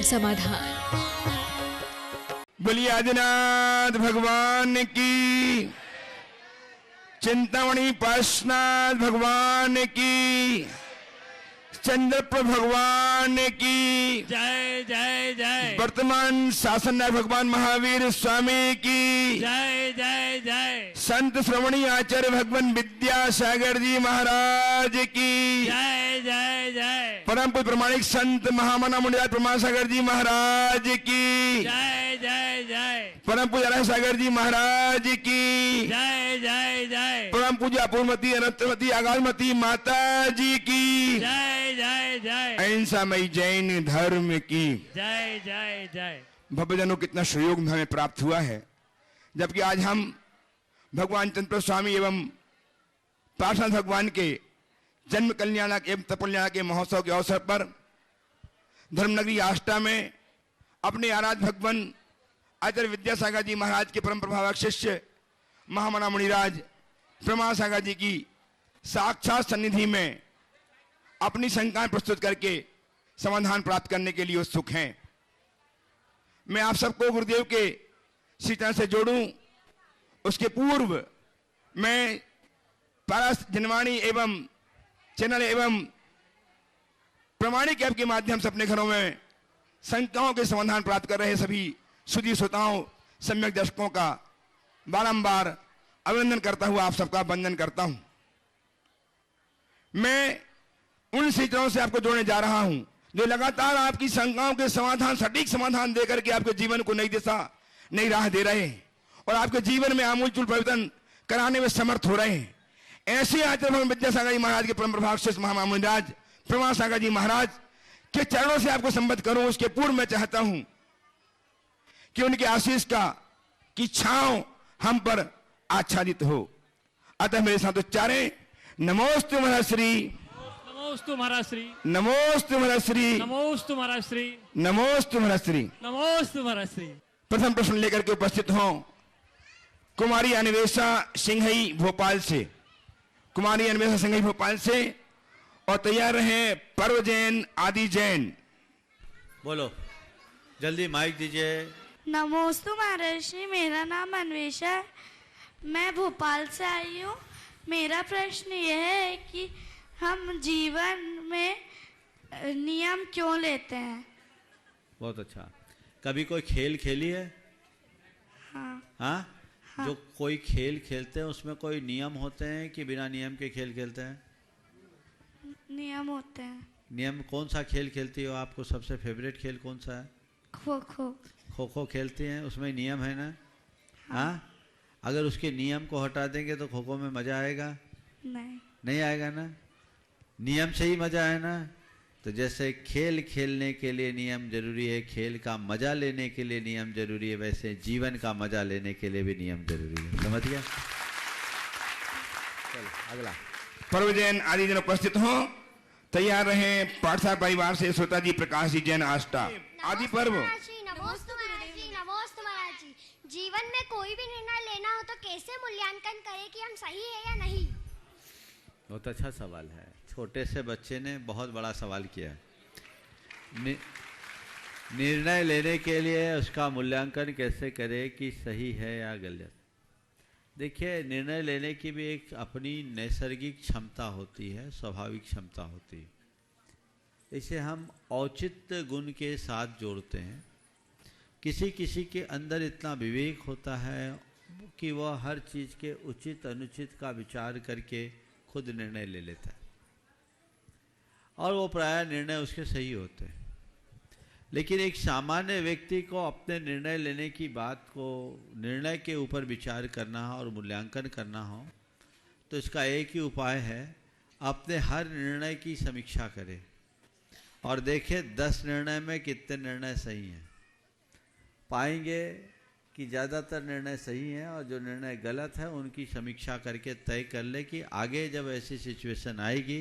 समाधान। बोलिए आदिनाथ भगवान की, चिंतामणि पार्श्वनाथ भगवान की, चंद्रप्रभ भगवान की जय जय जय। वर्तमान शासननायक भगवान महावीर स्वामी की जय जय जय। संत श्रवणी आचार्य भगवान विद्यासागर जी महाराज की जय जय जय। परम पूज्य प्रमाणिक संत महामना मुनिराज प्रमासागर जी महाराज की जय जय जय। परम पूज्य अनंत सागर जी महाराज की जय जय जय। परम पूज्य अपूर्वमती अनंतमती अगाधमती माता जी की जय जय जय। अहिंसामयी जैन धर्म की जय जय जय। भक्तजनों कितना सहयोग हमें प्राप्त हुआ है, जबकि आज हम भगवान चंद्र स्वामी एवं पार्षद भगवान के जन्म कल्याणक एवं तपकल्याण के महोत्सव के अवसर पर धर्मनगरी आष्टा में अपने आराध्य भगवान आचार्य विद्यासागर जी महाराज के परम प्रभावक शिष्य महामना मुनिराज प्रमासागर जी की साक्षात सन्निधि में अपनी शंकाएं प्रस्तुत करके समाधान प्राप्त करने के लिए उत्सुक हैं। मैं आप सबको गुरुदेव के श्री चरण से जोड़ूं, उसके पूर्व मैं पारस जनवाणी एवं चैनल एवं प्रमाणिक ऐप के माध्यम से अपने घरों में शंकाओं के समाधान प्राप्त कर रहे सभी सुधी श्रोताओं सम्यक दर्शकों का बारंबार अभिनंदन करता हुआ आप सबका वंदन करता हूं। मैं उन शिक्षकों से आपको जोड़ने जा रहा हूं जो लगातार आपकी शंकाओं के समाधान, सटीक समाधान देकर के आपके जीवन को नई दिशा, नई राह दे रहे हैं और आपके जीवन में आमूलचूल परिवर्तन कराने में समर्थ हो रहे हैं। ऐसे आचार्य भगवान विद्यासागर जी महाराज के परम प्रभाव शिष्य महामुनिराज प्रमासागर जी महाराज के चरणों से आपको संबद्ध करूं। उसके पूर्व मैं चाहता हूं कि उनके आशीष की छांव हम पर आच्छादित हो। अतः मेरे साथ उच्चारें, नमोस्तु महर्षि, नमोस्तु महर्षि, नमोस्तु महर्षि, नमोस्तु महर्षि, नमोस्तु महर्षि। नमोस्तु महर्षि। प्रथम प्रश्न लेकर के उपस्थित हों कुमारी अन्वेषा सिंघई भोपाल से, कुमारी अन्वेषा सिंघई भोपाल से, और तैयार रहे पर्व जैन आदि जैन। बोलो जल्दी माइक दीजिए। नमोस्तु महर्षि, मेरा नाम अन्वेषा है, मैं भोपाल से आई हूँ। मेरा प्रश्न यह है कि हम जीवन में नियम क्यों लेते हैं? बहुत अच्छा। कभी कोई खेल खेली है? हाँ। हाँ? हाँ। जो कोई खेल खेलते हैं उसमें कोई नियम होते हैं कि बिना नियम के खेल खेलते हैं? नियम होते हैं। नियम कौन सा खेल खेलती हो? आपको सबसे फेवरेट खेल कौन सा है? खो खो। खो खो खेलती हैं, उसमें नियम है ना? हाँ। अगर उसके नियम को हटा देंगे तो खो खो में मजा आएगा? नहीं आएगा ना। नियम से ही मजा है ना। तो जैसे खेल खेलने के लिए नियम जरूरी है, खेल का मजा लेने के लिए नियम जरूरी है, वैसे जीवन का मजा लेने के लिए भी नियम जरूरी है। समझ गया? चलो अगला। पर्व जैन आदि जन उपस्थित हो, तैयार रहे पाठशाला परिवार से श्रोता जी प्रकाश जी जैन आष्टा। आदि पर्व। जीवन में कोई भी निर्णय लेना हो तो कैसे मूल्यांकन करें कि हम सही है या नहीं? बहुत अच्छा सवाल है। छोटे से बच्चे ने बहुत बड़ा सवाल किया है। निर्णय लेने के लिए उसका मूल्यांकन कैसे करें कि सही है या गलत। देखिए, निर्णय लेने की भी एक अपनी नैसर्गिक क्षमता होती है, स्वाभाविक क्षमता होती है। इसे हम औचित्य गुण के साथ जोड़ते हैं। किसी किसी के अंदर इतना विवेक होता है कि वह हर चीज़ के उचित अनुचित का विचार करके खुद निर्णय ले लेता है और वो प्रायः निर्णय उसके सही होते हैं। लेकिन एक सामान्य व्यक्ति को अपने निर्णय लेने की बात को, निर्णय के ऊपर विचार करना हो और मूल्यांकन करना हो तो इसका एक ही उपाय है, अपने हर निर्णय की समीक्षा करें और देखें 10 निर्णय में कितने निर्णय सही हैं। पाएंगे कि ज़्यादातर निर्णय सही हैं और जो निर्णय गलत है उनकी समीक्षा करके तय कर ले कि आगे जब ऐसी सिचुएशन आएगी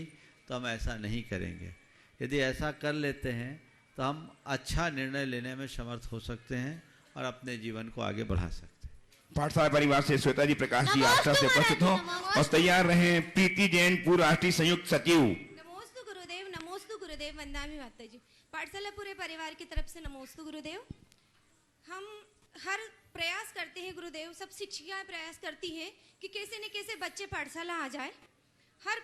तो हम ऐसा नहीं करेंगे। यदि ऐसा कर लेते हैं तो हम अच्छा निर्णय लेने में समर्थ हो सकते हैं और अपने जीवन को आगे बढ़ा सकते हैं। पाठशाला परिवार से श्वेता जी प्रकाश जी आष्टा से उपस्थित हो और तैयार रहे प्रीति जैन पूर्व राष्ट्रीय संयुक्त सचिव। नमोस्तु गुरुदेव, वंदनामि माताजी। पाठशाला पूरे परिवार की तरफ से नमोस्तु गुरुदेव। हम हर प्रयास करते हैं गुरुदेव, सब शिक्षिकाएं प्रयास करती हैं कि कैसे न कैसे बच्चे पाठशाला आ जाए। हर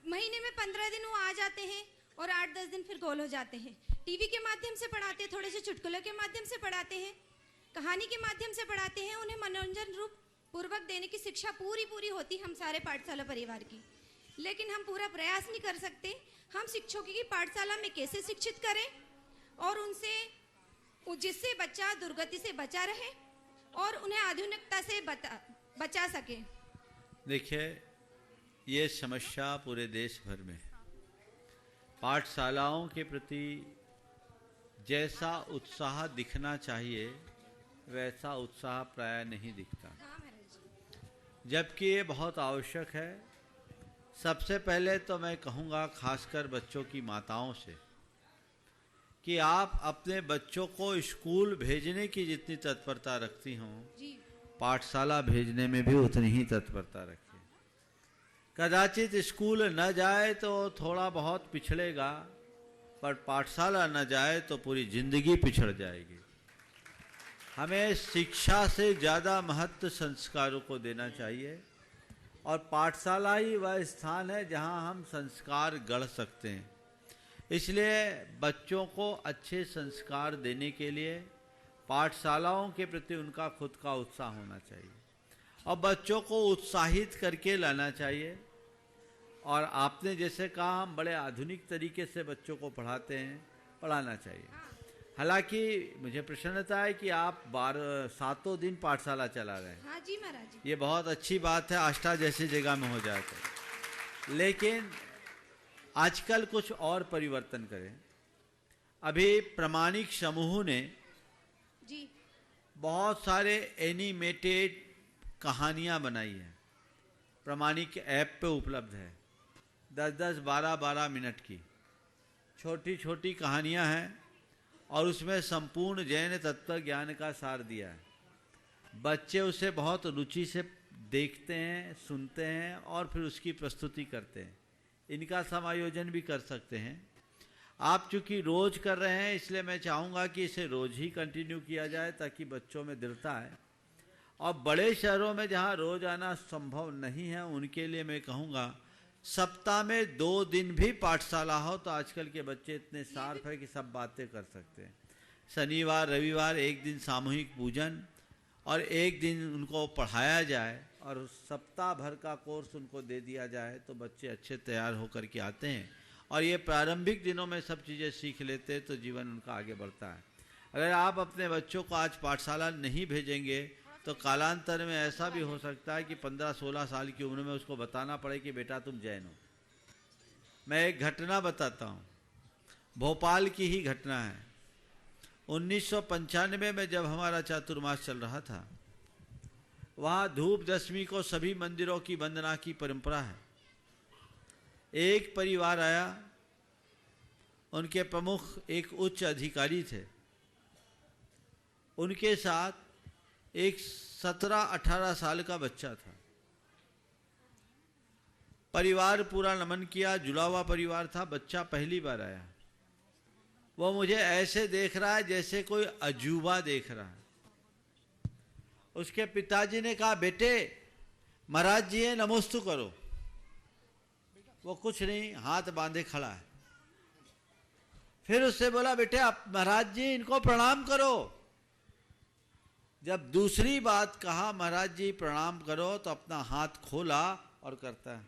महीने में 15 दिन वो आ जाते हैं और 8-10 दिन फिर गोल हो जाते हैं। टीवी के माध्यम से पढ़ाते हैं, थोड़े से चुटकुलों के माध्यम से पढ़ाते हैं, कहानी के माध्यम से पढ़ाते हैं, उन्हें मनोरंजन रूप पूर्वक देने की शिक्षा पूरी होती हम सारे पाठशाला परिवार की। लेकिन हम पूरा प्रयास नहीं कर सकते। हम शिक्षकों की पाठशाला में कैसे शिक्षित करें और उनसे जिससे बच्चा दुर्गति से बचा रहे और उन्हें आधुनिकता से बचा सके। देखिए, ये समस्या पूरे देश भर में है। पाठशालाओं के प्रति जैसा उत्साह दिखना चाहिए वैसा उत्साह प्राय नहीं दिखता, जबकि ये बहुत आवश्यक है। सबसे पहले तो मैं कहूँगा खासकर बच्चों की माताओं से कि आप अपने बच्चों को स्कूल भेजने की जितनी तत्परता रखती हों, पाठशाला भेजने में भी उतनी ही तत्परता रखें। कदाचित स्कूल न जाए तो थोड़ा बहुत पिछड़ेगा, पर पाठशाला न जाए तो पूरी जिंदगी पिछड़ जाएगी। हमें शिक्षा से ज़्यादा महत्व संस्कारों को देना चाहिए और पाठशाला ही वह स्थान है जहां हम संस्कार गढ़ सकते हैं। इसलिए बच्चों को अच्छे संस्कार देने के लिए पाठशालाओं के प्रति उनका खुद का उत्साह होना चाहिए और बच्चों को उत्साहित करके लाना चाहिए। और आपने जैसे कहा, हम बड़े आधुनिक तरीके से बच्चों को पढ़ाते हैं, पढ़ाना चाहिए। हालांकि मुझे प्रसन्नता है कि आप 7 दिन पाठशाला चला रहे हैं। हाँ जी महाराज, ये बहुत अच्छी बात है, आष्टा जैसी जगह में हो जाए तो। लेकिन आजकल कुछ और परिवर्तन करें। अभी प्रामाणिक समूह ने जी बहुत सारे एनिमेटेड कहानियाँ बनाई हैं, प्रामाणिक ऐप पे उपलब्ध है। 10-10, 12-12 मिनट की छोटी छोटी कहानियाँ हैं और उसमें संपूर्ण जैन तत्व ज्ञान का सार दिया है। बच्चे उसे बहुत रुचि से देखते हैं, सुनते हैं और फिर उसकी प्रस्तुति करते हैं। इनका समायोजन भी कर सकते हैं। आप चूँकि रोज़ कर रहे हैं, इसलिए मैं चाहूँगा कि इसे रोज़ ही कंटिन्यू किया जाए ताकि बच्चों में दृढ़ता है। और बड़े शहरों में जहाँ रोज़ आना संभव नहीं है, उनके लिए मैं कहूँगा सप्ताह में 2 दिन भी पाठशाला हो तो आजकल के बच्चे इतने शार्प है कि सब बातें कर सकते हैं। शनिवार रविवार एक दिन सामूहिक पूजन और एक दिन उनको पढ़ाया जाए और सप्ताह भर का कोर्स उनको दे दिया जाए तो बच्चे अच्छे तैयार होकर के आते हैं और ये प्रारंभिक दिनों में सब चीज़ें सीख लेते हैं तो जीवन उनका आगे बढ़ता है। अगर आप अपने बच्चों को आज पाठशाला नहीं भेजेंगे तो कालांतर में ऐसा भी हो सकता है कि 15-16 साल की उम्र में उसको बताना पड़े कि बेटा तुम जैन हो। मैं एक घटना बताता हूँ, भोपाल की ही घटना है। 1995 में जब हमारा चातुर्मास चल रहा था, वहाँ धूप दशमी को सभी मंदिरों की वंदना की परंपरा है। एक परिवार आया, उनके प्रमुख एक उच्च अधिकारी थे, उनके साथ एक 17-18 साल का बच्चा था। परिवार पूरा नमन किया, जुड़ा हुआ परिवार था। बच्चा पहली बार आया, वो मुझे ऐसे देख रहा है जैसे कोई अजूबा देख रहा है। उसके पिताजी ने कहा, बेटे महाराज जी है, नमोस्तु करो। वो कुछ नहीं, हाथ बांधे खड़ा है। फिर उससे बोला, बेटे आप महाराज जी इनको प्रणाम करो। जब दूसरी बात कहा महाराज जी प्रणाम करो तो अपना हाथ खोला और करता है।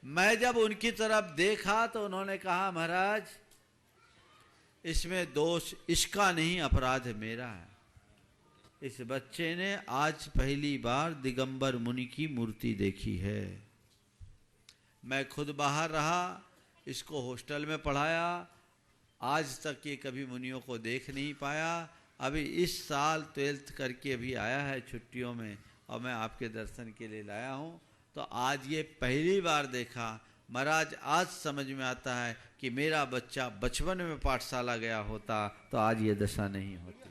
मैं जब उनकी तरफ देखा तो उन्होंने कहा, महाराज इसमें दोष इसका नहीं, अपराध मेरा है। इस बच्चे ने आज पहली बार दिगंबर मुनि की मूर्ति देखी है। मैं खुद बाहर रहा, इसको हॉस्टल में पढ़ाया, आज तक ये कभी मुनियों को देख नहीं पाया। अभी इस साल 12th करके अभी आया है छुट्टियों में और मैं आपके दर्शन के लिए लाया हूँ। तो आज ये पहली बार देखा। महाराज आज समझ में आता है कि मेरा बच्चा बचपन में पाठशाला गया होता तो आज ये दशा नहीं होती।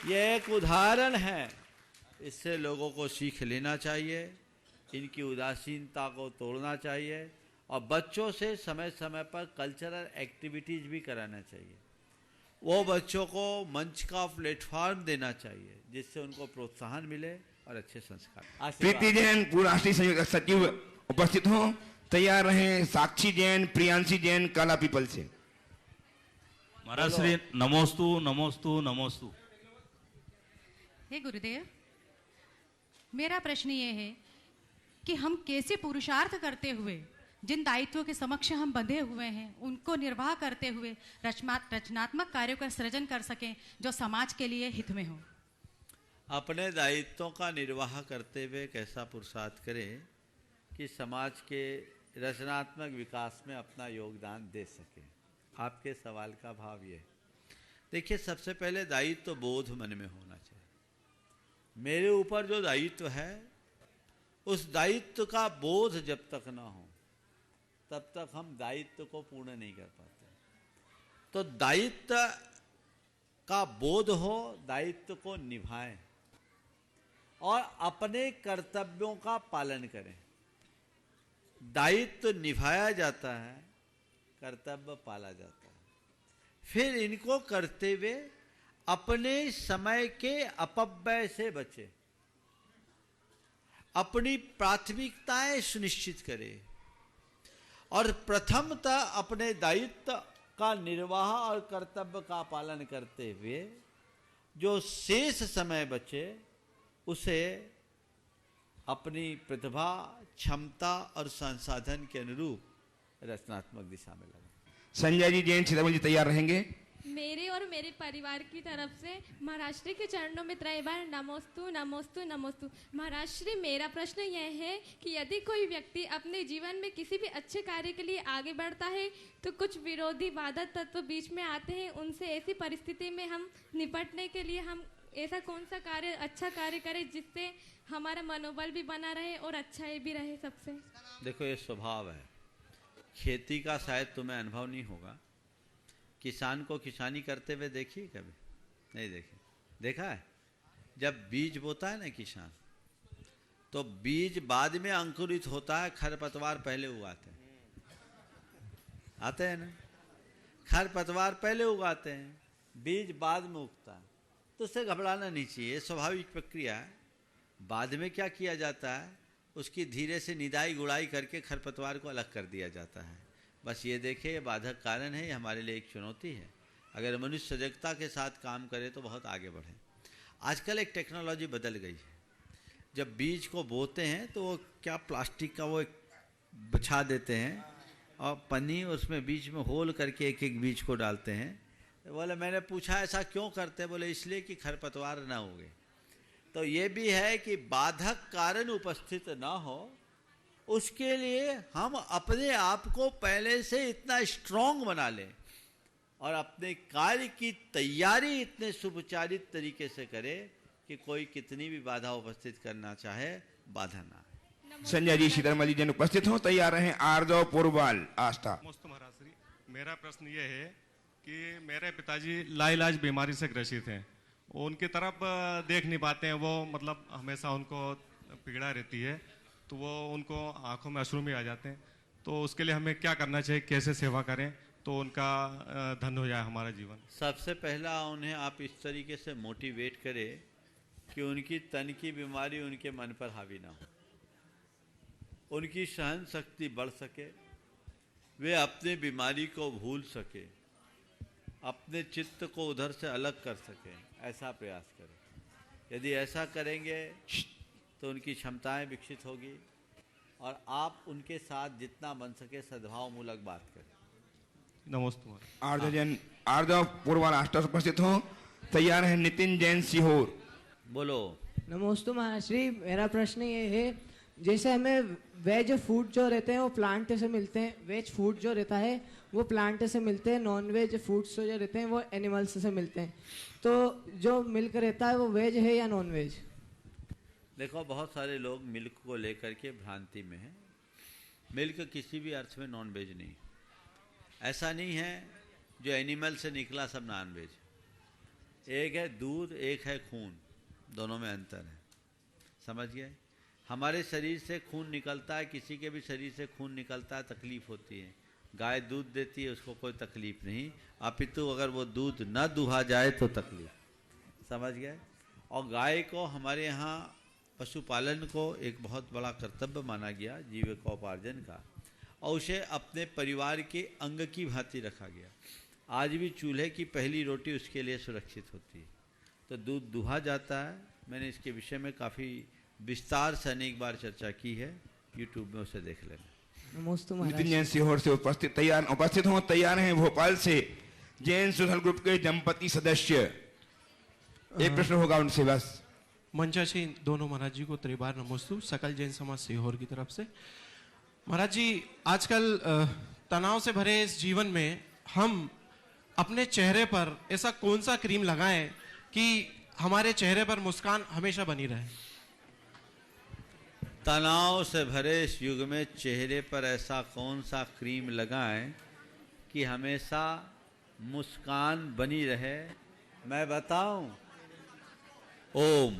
ये एक उदाहरण है, इससे लोगों को सीख लेना चाहिए, इनकी उदासीनता को तोड़ना चाहिए और बच्चों से समय समय पर कल्चरल एक्टिविटीज भी कराना चाहिए। वो बच्चों को मंच का प्लेटफॉर्म देना चाहिए जिससे उनको प्रोत्साहन मिले और अच्छे संस्कार। प्रीति जैन पूर्व राष्ट्रीय संयुक्त सचिव उपस्थित हो, तैयार रहें। साक्षी जैन, प्रियांशी जैन, काला पीपल से। महाराज श्री नमोस्तु नमोस्तु नमोस्तु। हे गुरुदेव, मेरा प्रश्न ये है कि हम कैसे पुरुषार्थ करते हुए जिन दायित्वों के समक्ष हम बंधे हुए हैं उनको निर्वाह करते हुए रचनात्मक कार्यों का सृजन कर सकें जो समाज के लिए हित में हो। अपने दायित्वों का निर्वाह करते हुए कैसा पुरुषार्थ करें कि समाज के रचनात्मक विकास में अपना योगदान दे सके। आपके सवाल का भाव ये, देखिए सबसे पहले दायित्व बोध मन में होना चाहिए। मेरे ऊपर जो दायित्व है उस दायित्व का बोध जब तक ना हो तब तक हम दायित्व को पूर्ण नहीं कर पाते। तो दायित्व का बोध हो, दायित्व को निभाएं और अपने कर्तव्यों का पालन करें। दायित्व निभाया जाता है, कर्तव्य पाला जाता है। फिर इनको करते हुए अपने समय के अपव्यय से बचे, अपनी प्राथमिकताएं सुनिश्चित करें और प्रथमतः अपने दायित्व का निर्वाह और कर्तव्य का पालन करते हुए जो शेष समय बचे उसे अपनी प्रतिभा, क्षमता और संसाधन के अनुरूप रचनात्मक दिशा में लगाएं। संजय जी जैन सीतामढ़ी जी तैयार रहेंगे। मेरे और मेरे परिवार की तरफ से महाराज श्री के चरणों में त्रय बार नमोस्तु नमोस्तु नमोस्तु। महाराज श्री, मेरा प्रश्न यह है कि यदि कोई व्यक्ति अपने जीवन में किसी भी अच्छे कार्य के लिए आगे बढ़ता है तो कुछ विरोधी बाधक तत्व बीच में आते हैं, उनसे ऐसी परिस्थिति में हम निपटने के लिए हम ऐसा कौन सा कार्य, अच्छा कार्य करें जिससे हमारा मनोबल भी बना रहे और अच्छा भी रहे सबसे। देखो ये स्वभाव है, खेती का शायद तुम्हें अनुभव नहीं होगा। किसान को किसानी करते हुए देखिए कभी? नहीं देखे। देखा है? जब बीज बोता है ना किसान, तो बीज बाद में अंकुरित होता है, खरपतवार पहले उगाते हैं। आते हैं ना? खरपतवार पहले उगाते हैं, बीज बाद में उगता है। तो उससे घबराना नहीं चाहिए, स्वाभाविक प्रक्रिया है। बाद में क्या किया जाता है, उसकी धीरे से निदाई गुड़ाई करके खरपतवार को अलग कर दिया जाता है। बस ये देखें, ये बाधक कारण है, ये हमारे लिए एक चुनौती है। अगर मनुष्य सजगता के साथ काम करे तो बहुत आगे बढ़े। आजकल एक टेक्नोलॉजी बदल गई है। जब बीज को बोते हैं तो वो क्या प्लास्टिक का वो बिछा देते हैं और पन्नी, उसमें बीच में होल करके एक एक बीज को डालते हैं। बोले, मैंने पूछा ऐसा क्यों करते हैं? बोले इसलिए कि खरपतवार ना उगे। तो ये भी है कि बाधक कारण उपस्थित ना हो, उसके लिए हम अपने आप को पहले से इतना स्ट्रांग बना लें और अपने कार्य की तैयारी इतने सुचारित तरीके से करें कि कोई कितनी भी बाधा उपस्थित करना चाहे बाधा ना आए। संजय जी सीतामढ़ी जैन उपस्थित हो, तैयार रहें। आर्दव पोरवाल आस्था। नमस्ते महाराज श्री, मेरा प्रश्न ये है कि मेरे पिताजी लाइलाज बीमारी से ग्रसित हैं। उनकी तरफ देख नहीं पाते हैं, वो मतलब हमेशा उनको पीड़ा रहती है, तो वो उनको आंखों में अश्रु भी आ जाते हैं। तो उसके लिए हमें क्या करना चाहिए, कैसे सेवा करें तो उनका धन हो जाए हमारा जीवन? सबसे पहला उन्हें आप इस तरीके से मोटिवेट करें कि उनकी तन की बीमारी उनके मन पर हावी ना हो, उनकी सहन शक्ति बढ़ सके, वे अपने बीमारी को भूल सके, अपने चित्त को उधर से अलग कर सके, ऐसा प्रयास करें। यदि ऐसा करेंगे तो उनकी क्षमताएं विकसित होगी और आप उनके साथ जितना बन सके सद्भाव मूलक बात करें। नमस्ते। आर्दव जैन, आर्दव पोरवाल आस्था उपस्थित हो, तैयार है। नितिन जैन सीहोर। बोलो। नमस्ते महाराज श्री, मेरा प्रश्न ये है, जैसे हमें वेज फूड जो रहते हैं वो प्लांट से मिलते हैं, वेज फूड जो रहता है वो प्लांट से मिलते हैं, नॉन वेज फूड्स जो रहते हैं वो एनिमल्स से मिलते हैं। तो जो मिल्क रहता है वो वेज है या नॉन वेज? देखो, बहुत सारे लोग मिल्क को लेकर के भ्रांति में हैं। मिल्क किसी भी अर्थ में नॉन वेज नहीं। ऐसा नहीं है जो एनिमल से निकला सब नॉन वेज। एक है दूध, एक है खून, दोनों में अंतर है। समझ गए? हमारे शरीर से खून निकलता है, किसी के भी शरीर से खून निकलता है, तकलीफ होती है। गाय दूध देती है, उसको कोई तकलीफ नहीं, अपितु अगर वो दूध न दुहा जाए तो तकलीफ, समझ गए। और गाय को हमारे यहाँ पशुपालन को एक बहुत बड़ा कर्तव्य माना गया जीविकोपार्जन का, और उसे अपने परिवार के अंग की भांति रखा गया। आज भी चूल्हे की पहली रोटी उसके लिए सुरक्षित होती है। तो दूध दुहा जाता है। मैंने इसके विषय में काफ़ी विस्तार से अनेक बार चर्चा की है, यूट्यूब में उसे देख लेना। नितिन जैन सीहोर से उपस्थित तैयार हैं भोपाल से जैन सोशल ग्रुप के दंपति सदस्य। एक प्रश्न होगा उनसे बस। मंचाशी दोनों महाराज जी को त्रिबार नमोस्तु, सकल जैन समाज सीहोर की तरफ से। महाराज जी, आजकल तनाव से भरे इस जीवन में हम अपने चेहरे पर ऐसा कौन सा क्रीम लगाएं कि हमारे चेहरे पर मुस्कान हमेशा बनी रहे? तनाव से भरे इस युग में चेहरे पर ऐसा कौन सा क्रीम लगाएं कि हमेशा मुस्कान बनी रहे? मैं बताऊं, ओम,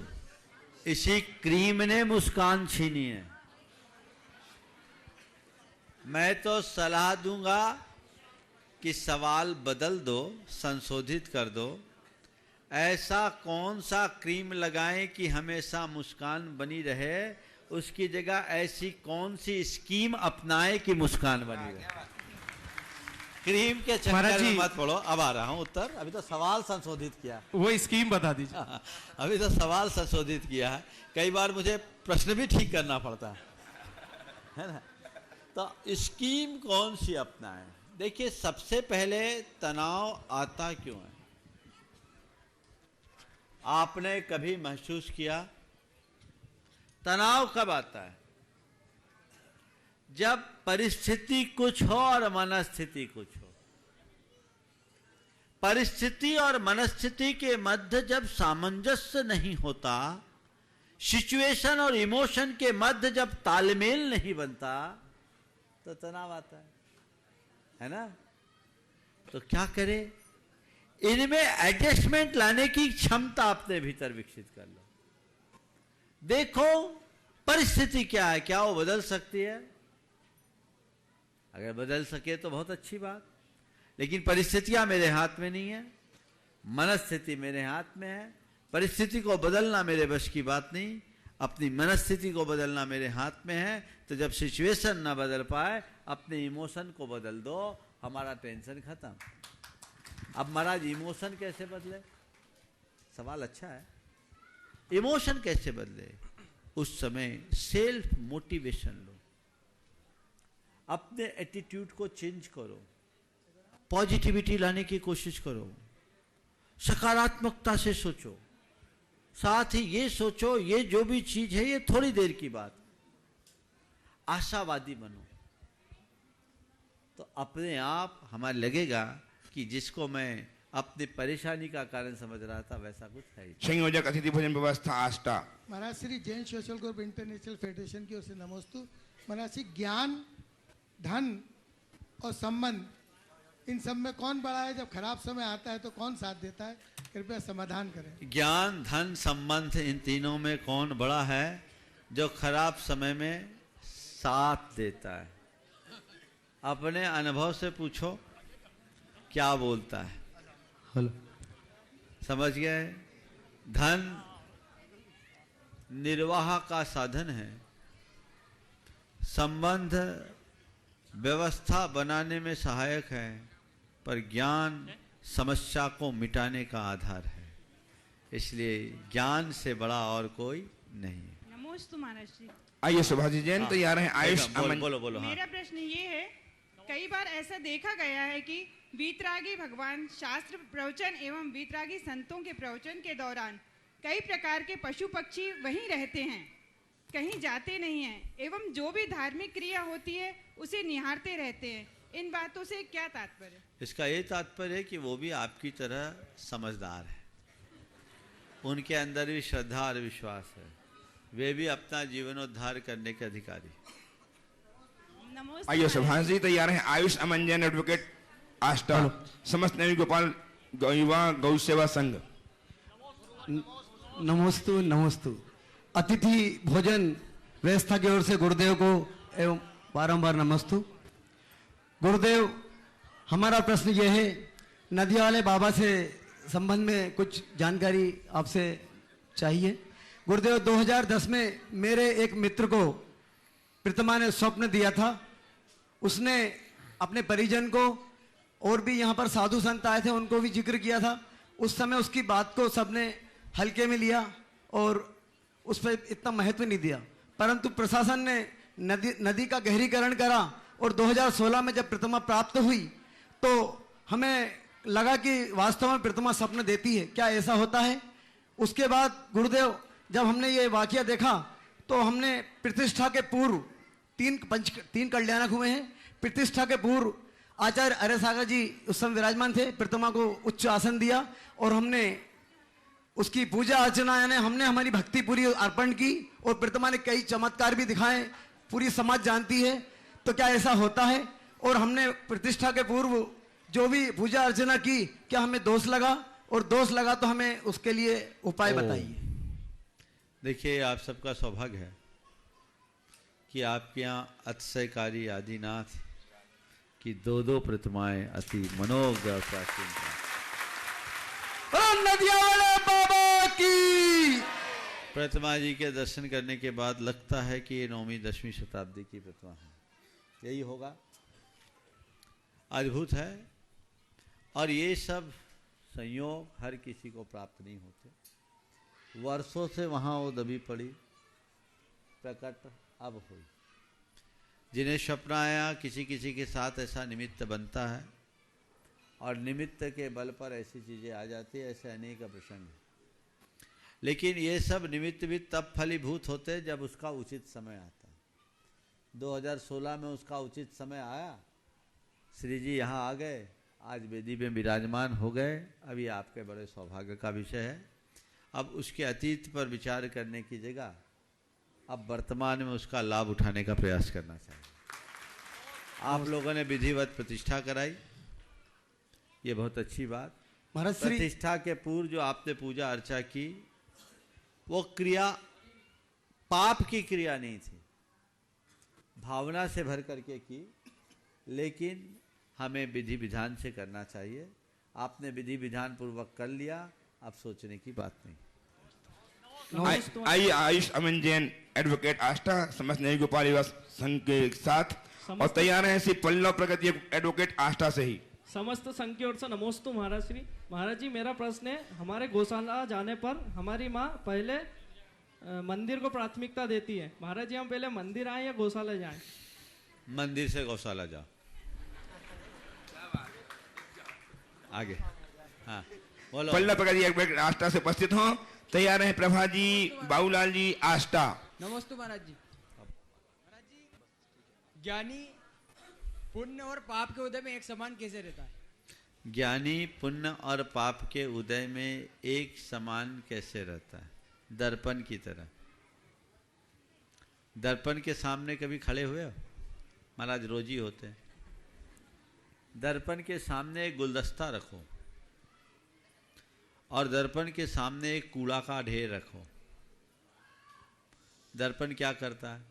इसी क्रीम ने मुस्कान छीनी है। मैं तो सलाह दूंगा कि सवाल बदल दो, संशोधित कर दो। ऐसा कौन सा क्रीम लगाएं कि हमेशा मुस्कान बनी रहे, उसकी जगह ऐसी कौन सी स्कीम अपनाएं कि मुस्कान बनी रहे। क्रीम के चक्कर में मत पड़ो। अब आ रहा हूं उत्तर, अभी तो सवाल संशोधित किया। वो स्कीम बता दीजिए। अभी तो सवाल संशोधित किया है, कई बार मुझे प्रश्न भी ठीक करना पड़ता है ना। तो स्कीम कौन सी अपनाएं? देखिए, सबसे पहले तनाव आता क्यों है? आपने कभी महसूस किया तनाव कब आता है? जब परिस्थिति कुछ हो और मनस्थिति कुछ हो। परिस्थिति और मनस्थिति के मध्य जब सामंजस्य नहीं होता, सिचुएशन और इमोशन के मध्य जब तालमेल नहीं बनता, तो तनाव आता है ना। तो क्या करें? इनमें एडजस्टमेंट लाने की क्षमता अपने भीतर विकसित कर लो। देखो परिस्थिति क्या है, क्या वो बदल सकती है? अगर बदल सके तो बहुत अच्छी बात, लेकिन परिस्थितियां मेरे हाथ में नहीं है, मनस्थिति मेरे हाथ में है। परिस्थिति को बदलना मेरे बस की बात नहीं, अपनी मनस्थिति को बदलना मेरे हाथ में है। तो जब सिचुएशन ना बदल पाए, अपने इमोशन को बदल दो, हमारा टेंशन खत्म। अब महाराज इमोशन कैसे बदले? सवाल अच्छा है। इमोशन कैसे बदले? उस समय सेल्फ मोटिवेशन लो, अपने एटीट्यूड को चेंज करो, पॉजिटिविटी लाने की कोशिश करो, सकारात्मकता से सोचो। साथ ही ये सोचो, ये जो भी चीज है ये थोड़ी देर की बात। आशावादी बनो, तो अपने आप हमें लगेगा कि जिसको मैं अपनी परेशानी का कारण समझ रहा था वैसा कुछ है ही। संयोजक अतिथि भोजन व्यवस्था आष्टा। महाराज Shri Jain social group international federation की ओर से नमोस्तु। महाराज श्री, ज्ञान, धन और संबंध, इन सब में कौन बड़ा है? जब खराब समय आता है तो कौन साथ देता है? कृपया समाधान करें। ज्ञान, धन, संबंध, इन तीनों में कौन बड़ा है? जो खराब समय में साथ देता है। अपने अनुभव से पूछो क्या बोलता है। हेलो, समझ गए? धन निर्वाह का साधन है, संबंध व्यवस्था बनाने में सहायक है, पर ज्ञान समस्या को मिटाने का आधार है। इसलिए ज्ञान से बड़ा और कोई नहीं। नमोस्तु महाराज जी। आइए सुभाषी जैन तैयार हैं। आयुष बोलो। मेरा प्रश्न ये है, कई बार ऐसा देखा गया है कि वीतरागी भगवान शास्त्र प्रवचन एवं वीतरागी संतों के प्रवचन के दौरान कई प्रकार के पशु पक्षी वहीं रहते हैं, कहीं जाते नहीं हैं, एवं जो भी धार्मिक क्रिया होती है उसे निहारते रहते हैं। इन बातों से क्या तात्पर्य? इसका ये तात्पर्य है कि वो भी आपकी तरह समझदार है, उनके अंदर भी श्रद्धा और विश्वास है, वे भी अपना जीवनोद्धार करने के अधिकारी। आइए सुभाष जी तैयार हैं। आयुष अमन जैन एडवोकेट आष्टा, समस्त नवी गोपाल युवा गौ सेवा संघ। नमोस्तु। अतिथि भोजन व्यवस्था की ओर से गुरुदेव को एवं बारंबार नमस्तु। गुरुदेव, हमारा प्रश्न ये है, नदिया वाले बाबा से संबंध में कुछ जानकारी आपसे चाहिए। गुरुदेव, 2010 में मेरे एक मित्र को प्रतिमा ने स्वप्न दिया था। उसने अपने परिजन को और भी यहाँ पर साधु संत आए थे उनको भी जिक्र किया था। उस समय उसकी बात को सबने हल्के में लिया और उस पर इतना महत्व नहीं दिया, परंतु प्रशासन ने नदी का गहरीकरण करा और 2016 में जब प्रतिमा प्राप्त हुई तो हमें लगा कि वास्तव में प्रतिमा स्वप्न देती है। क्या ऐसा होता है? उसके बाद गुरुदेव, जब हमने ये वाकया देखा तो हमने प्रतिष्ठा के पूर्व तीन कल्याणक हुए हैं। प्रतिष्ठा के पूर्व आचार्य अरे सागर जी उस समय विराजमान थे, प्रतिमा को उच्च आसन दिया और हमने उसकी पूजा अर्चना यानी हमने हमारी भक्ति पूरी अर्पण की और प्रतिमा ने कई चमत्कार भी दिखाए, पूरी समाज जानती है। तो क्या ऐसा होता है? और हमने प्रतिष्ठा के पूर्व जो भी पूजा अर्चना की, क्या हमें दोष लगा? और दोष लगा तो हमें उसके लिए उपाय बताइए। देखिए, आप सबका सौभाग्य है कि आपके यहाँ अतिशयकारी आदिनाथ की दो प्रतिमाएं अति मनोज्ञ और प्राचीन नदिया वाले बाबा की प्रतिमा जी के दर्शन करने के बाद लगता है कि ये 9वीं 10वीं शताब्दी की प्रतिमा है। यही होगा। अद्भुत है। और ये सब संयोग हर किसी को प्राप्त नहीं होते। वर्षों से वहाँ वो दबी पड़ी, प्रकट अब हुई। जिन्हें स्वप्न आया, किसी किसी के साथ ऐसा निमित्त बनता है और निमित्त के बल पर ऐसी चीज़ें आ जाती है। ऐसे अनेक प्रसंग हैं, लेकिन ये सब निमित्त भी तब फलीभूत होते हैं जब उसका उचित समय आता है। 2016 में उसका उचित समय आया, श्री जी यहाँ आ गए, आज वेदी में विराजमान हो गए। अभी आपके बड़े सौभाग्य का विषय है। अब उसके अतीत पर विचार करने की जगह अब वर्तमान में उसका लाभ उठाने का प्रयास करना चाहिए। आप लोगों ने विधिवत प्रतिष्ठा कराई, ये बहुत अच्छी बात। प्रतिष्ठा के पूर्व जो आपने पूजा अर्चा की, वो क्रिया पाप की क्रिया नहीं थी, भावना से भर करके की, लेकिन हमें विधि विधान से करना चाहिए। आपने विधि विधान पूर्वक कर लिया, अब सोचने की बात नहीं। आइए आयुष अमन जैन एडवोकेट आष्टा समस्त नई गोपाल युवा संघ के साथ और तैयार हैं श्री पल्लव प्रगति एडवोकेट आष्टा से ही। समस्त संघ की ओर से नमोस्तु महाराज श्री। महाराज जी, मेरा प्रश्न है, हमारे गौशाला जाने पर हमारी माँ पहले मंदिर को प्राथमिकता देती है। महाराज जी, हम पहले मंदिर आए या गौशाला जाएं? मंदिर से गौशाला जाओ। आगे हाँ बोलो। पल्लव प्रगति एडवोकेट आष्टा से उपस्थित हों। तैयार हैं प्रभा जी, बाबूलाल जी, आष्टा। नमस्ते महाराज जी। महाराज जी, ज्ञानी पुण्य और पाप के उदय में एक समान कैसे रहता है? ज्ञानी पुण्य और पाप के उदय में एक समान कैसे रहता है? दर्पण की तरह। दर्पण के सामने कभी खड़े हुए हो? महाराज रोज ही होते हैं। दर्पण के सामने एक गुलदस्ता रखो और दर्पण के सामने एक कूड़ा का ढेर रखो। दर्पण क्या करता है?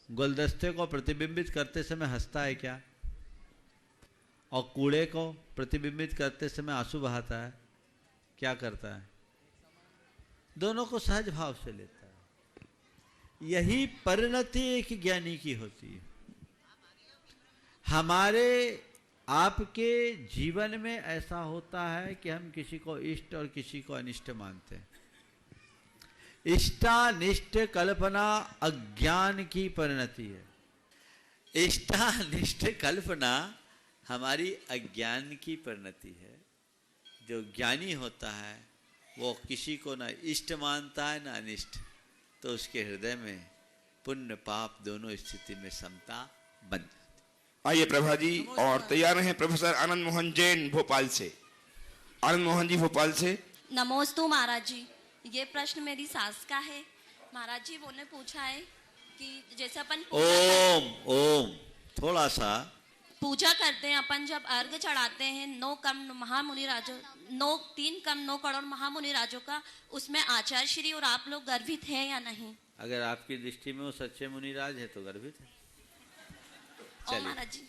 गुलदस्ते को प्रतिबिंबित करते समय हंसता है क्या? और कूड़े को प्रतिबिंबित करते समय आंसू बहाता है? क्या करता है? दोनों को सहज भाव से लेता है। यही परिणति एक ज्ञानी की होती है। हमारे आपके जीवन में ऐसा होता है कि हम किसी को इष्ट और किसी को अनिष्ट मानते हैं। इष्टानिष्ट कल्पना अज्ञान की परिणति है। इष्टानिष्ट कल्पना हमारी अज्ञान की परिणति है। जो ज्ञानी होता है वो किसी को ना इष्ट मानता है ना अनिष्ट, तो उसके हृदय में पुण्य पाप दोनों स्थिति में समता बन जाती। आइए प्रभा जी, और तैयार हैं प्रोफेसर आनंद मोहन जैन भोपाल से। आनंद मोहन जी भोपाल से। नमोस्तु महाराज जी। ये प्रश्न मेरी सास का है। महाराज जी, उन्होंने पूछा है कि जैसे अपन ओम थोड़ा सा पूजा करते हैं, अपन जब अर्घ चढ़ाते हैं 9 करोड़ महामुनि राजों का, उसमें आचार्य श्री और आप लोग गर्वित हैं या नहीं? अगर आपकी दृष्टि में वो सच्चे मुनिराज है तो गर्वित है। और महाराज जी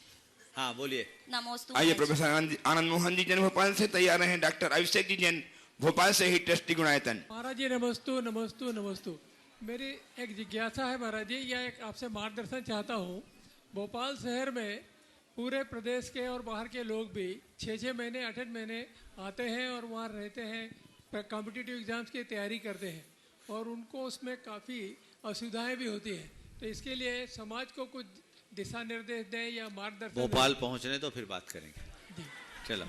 हाँ बोलिए। नमोस्तु। आइए प्रोफेसर आनंद मोहन जी जैन भोपाल से तैयार हैं, डॉक्टर अभिषेक जी जैन भोपाल से ही ट्रस्टी गुणायतन। महाराज जी नमस्तु नमस्तु नमस्तु। मेरी एक जिज्ञासा है महाराज जी, या एक आपसे मार्गदर्शन चाहता हूँ। भोपाल शहर में पूरे प्रदेश के और बाहर के लोग भी 6-6 महीने 8-8 महीने आते हैं और वहाँ रहते हैं, कॉम्पिटिटिव एग्जाम्स की तैयारी करते हैं और उनको उसमें काफ़ी असुविधाएं भी होती हैं। तो इसके लिए समाज को कुछ दिशा निर्देश दें या मार्गदर्शन। भोपाल पहुँचने तो फिर बात करेंगे। चलो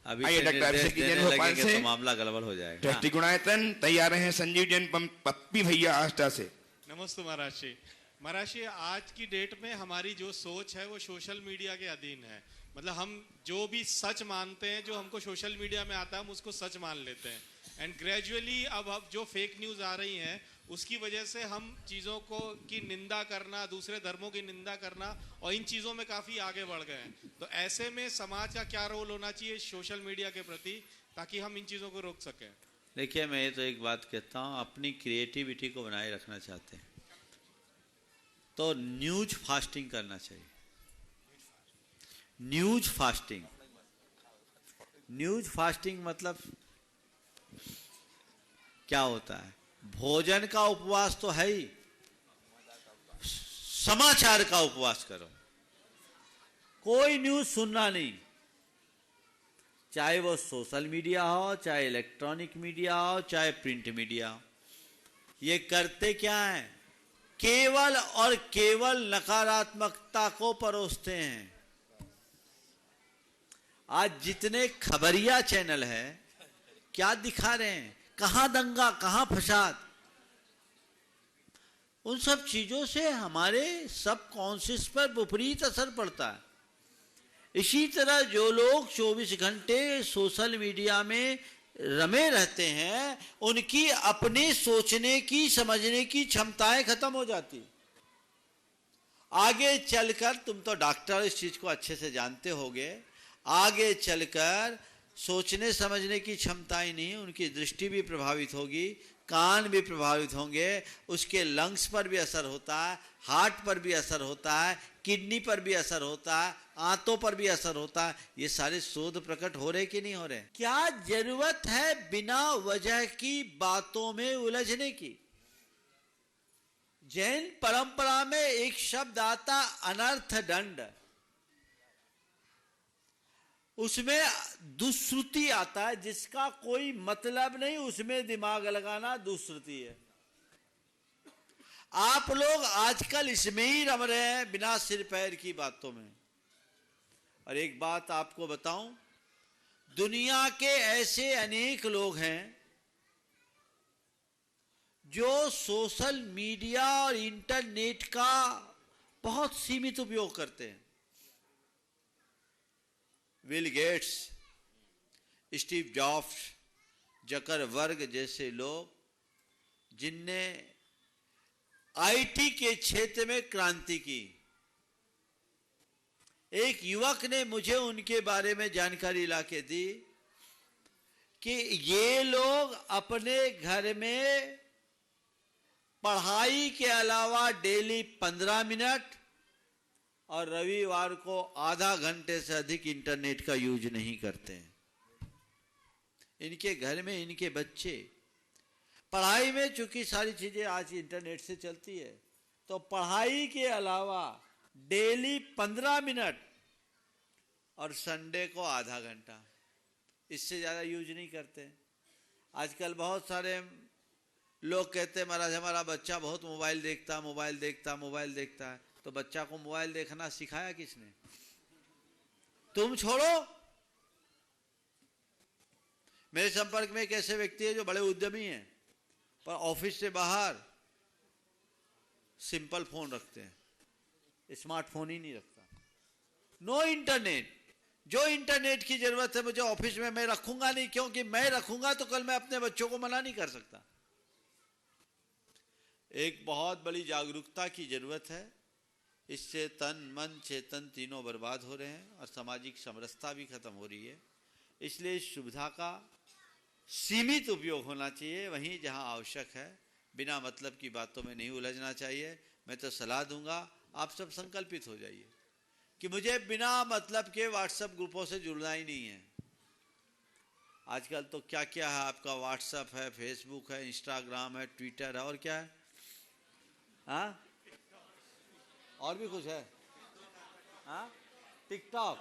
अभी आइए डॉक्टर अभिषेक जी जैन भोपाल से, तो मामला गड़बड़ हो जाएगा। ट्रस्टी गुणायतन तैयार हैं, संजीव जैन पप्पी भैया आष्टा से। नमस्ते महाराज जी। महाराज जी आज की डेट में हमारी जो सोच है वो सोशल मीडिया के अधीन है। मतलब हम जो भी सच मानते हैं, जो हमको सोशल मीडिया में आता है, हम उसको सच मान लेते हैं। एंड ग्रेजुअली अब जो फेक न्यूज़ आ रही हैं उसकी वजह से हम चीज़ों को की निंदा करना, दूसरे धर्मों की निंदा करना और इन चीज़ों में काफ़ी आगे बढ़ गए हैं। तो ऐसे में समाज का क्या रोल होना चाहिए सोशल मीडिया के प्रति, ताकि हम इन चीज़ों को रोक सकें? देखिए मैं तो एक बात कहता हूँ, अपनी क्रिएटिविटी को बनाए रखना चाहते हैं तो न्यूज फास्टिंग करना चाहिए। न्यूज फास्टिंग, न्यूज फास्टिंग मतलब क्या होता है? भोजन का उपवास तो है ही, समाचार का उपवास करो। कोई न्यूज सुनना नहीं, चाहे वो सोशल मीडिया हो, चाहे इलेक्ट्रॉनिक मीडिया हो, चाहे प्रिंट मीडिया हो। ये करते क्या है? केवल और केवल नकारात्मकता को परोसते हैं। आज जितने खबरिया चैनल है क्या दिखा रहे हैं? कहां दंगा, कहां फसाद। उन सब चीजों से हमारे सब कॉन्शियस पर विपरीत असर पड़ता है। इसी तरह जो लोग 24 घंटे सोशल मीडिया में रमे रहते हैं, उनकी अपने सोचने की, समझने की क्षमताएं खत्म हो जाती। आगे चलकर, तुम तो डॉक्टर इस चीज को अच्छे से जानते होगे, आगे चलकर सोचने समझने की क्षमताएं नहीं, उनकी दृष्टि भी प्रभावित होगी, कान भी प्रभावित होंगे, उसके लंग्स पर भी असर होता है, हार्ट पर भी असर होता है, किडनी पर भी असर होता है, आंतों पर भी असर होता है। ये सारे शोध प्रकट हो रहे कि नहीं हो रहे? क्या जरूरत है बिना वजह की बातों में उलझने की? जैन परंपरा में एक शब्द आता अनर्थ दंड, उसमें दुष्श्रुति आता है, जिसका कोई मतलब नहीं, उसमें दिमाग लगाना दुष्श्रुति है। आप लोग आजकल इसमें ही रम रहे हैं, बिना सिर पैर की बातों में। और एक बात आपको बताऊं, दुनिया के ऐसे अनेक लोग हैं जो सोशल मीडिया और इंटरनेट का बहुत सीमित उपयोग करते हैं। Bill Gates, Steve Jobs, Zuckerberg जैसे लोग जिनने आईटी के क्षेत्र में क्रांति की। एक युवक ने मुझे उनके बारे में जानकारी लाके दी कि ये लोग अपने घर में पढ़ाई के अलावा डेली 15 मिनट और रविवार को आधा घंटे से अधिक इंटरनेट का यूज नहीं करते हैं। इनके घर में इनके बच्चे पढ़ाई में, चूंकि सारी चीजें आज इंटरनेट से चलती है, तो पढ़ाई के अलावा डेली 15 मिनट और संडे को आधा घंटा, इससे ज्यादा यूज नहीं करते। आजकल बहुत सारे लोग कहते हैं महाराज हमारा बच्चा बहुत मोबाइल देखता है। तो बच्चा को मोबाइल देखना सिखाया किसने? तुम छोड़ो। मेरे संपर्क में एक ऐसे व्यक्ति है जो बड़े उद्यमी हैं, पर ऑफिस से बाहर सिंपल फोन रखते हैं, स्मार्टफोन ही नहीं रखता। No internet. जो इंटरनेट की जरूरत है मुझे ऑफिस में, मैं रखूंगा नहीं, क्योंकि मैं रखूंगा तो कल मैं अपने बच्चों को मना नहीं कर सकता। एक बहुत बड़ी जागरूकता की जरूरत है। इससे तन मन चेतन तीनों बर्बाद हो रहे हैं और सामाजिक समरसता भी खत्म हो रही है। इसलिए इस सुविधा का सीमित उपयोग होना चाहिए, वहीं जहां आवश्यक है बिना मतलब की बातों में नहीं उलझना चाहिए। मैं तो सलाह दूंगा, आप सब संकल्पित हो जाइए कि मुझे बिना मतलब के व्हाट्सएप ग्रुपों से जुड़ना ही नहीं है। आजकल तो क्या क्या है आपका, व्हाट्सएप है, फेसबुक है, इंस्टाग्राम है, ट्विटर है, और क्या है, हाँ और भी कुछ है, हाँ टिकटॉक।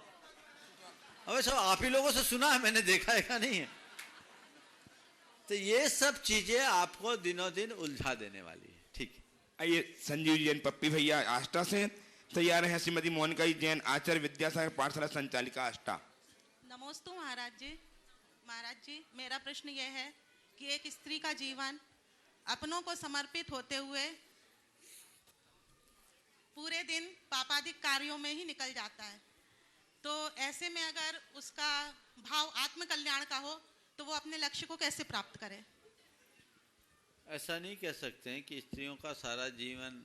अबे सब आप ही लोगों से सुना है, मैंने देखा है क्या नहीं है। तो ये सब चीजें आपको दिनों दिन उलझा देने वाली है। ठीक है, आइए संजीव जैन पप्पी भैया आष्टा से तैयार है। श्रीमती मोनिका जैन आचार्य विद्यासागर पाठशाला संचालिका आष्टा। नमोस्तु महाराज जी। महाराज जी, मेरा प्रश्न यह है कि एक स्त्री का जीवन अपनों को समर्पित होते हुए पूरे दिन पापादिक कार्यों में ही निकल जाता है, तो ऐसे में अगर उसका भाव आत्म कल्याण का हो तो वो अपने लक्ष्य को कैसे प्राप्त करे? ऐसा नहीं कह सकते हैं कि स्त्रियों का सारा जीवन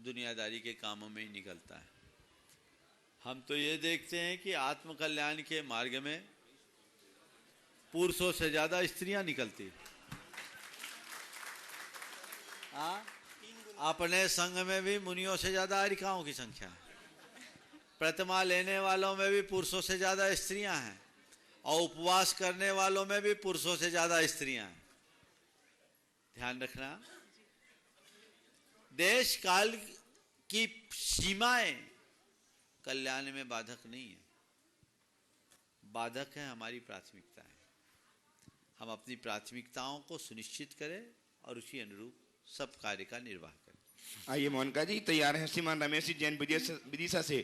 दुनियादारी के कामों में ही निकलता है। हम तो ये देखते हैं कि आत्म कल्याण के मार्ग में पुरुषों से ज्यादा स्त्रियां निकलती। अपने संघ में भी मुनियों से ज्यादा हरिकाओं की संख्या है। प्रतिमा लेने वालों में भी पुरुषों से ज्यादा स्त्रियां हैं, और उपवास करने वालों में भी पुरुषों से ज्यादा स्त्रियां हैं। ध्यान रखना, देश काल की सीमाएं कल्याण में बाधक नहीं है, बाधक है हमारी प्राथमिकताएं। हम अपनी प्राथमिकताओं को सुनिश्चित करें और उसी अनुरूप सब कार्य का निर्वाह करें। आइए मोनिका जी तैयार है। श्रीमान रमेश जी जैन विदिशा से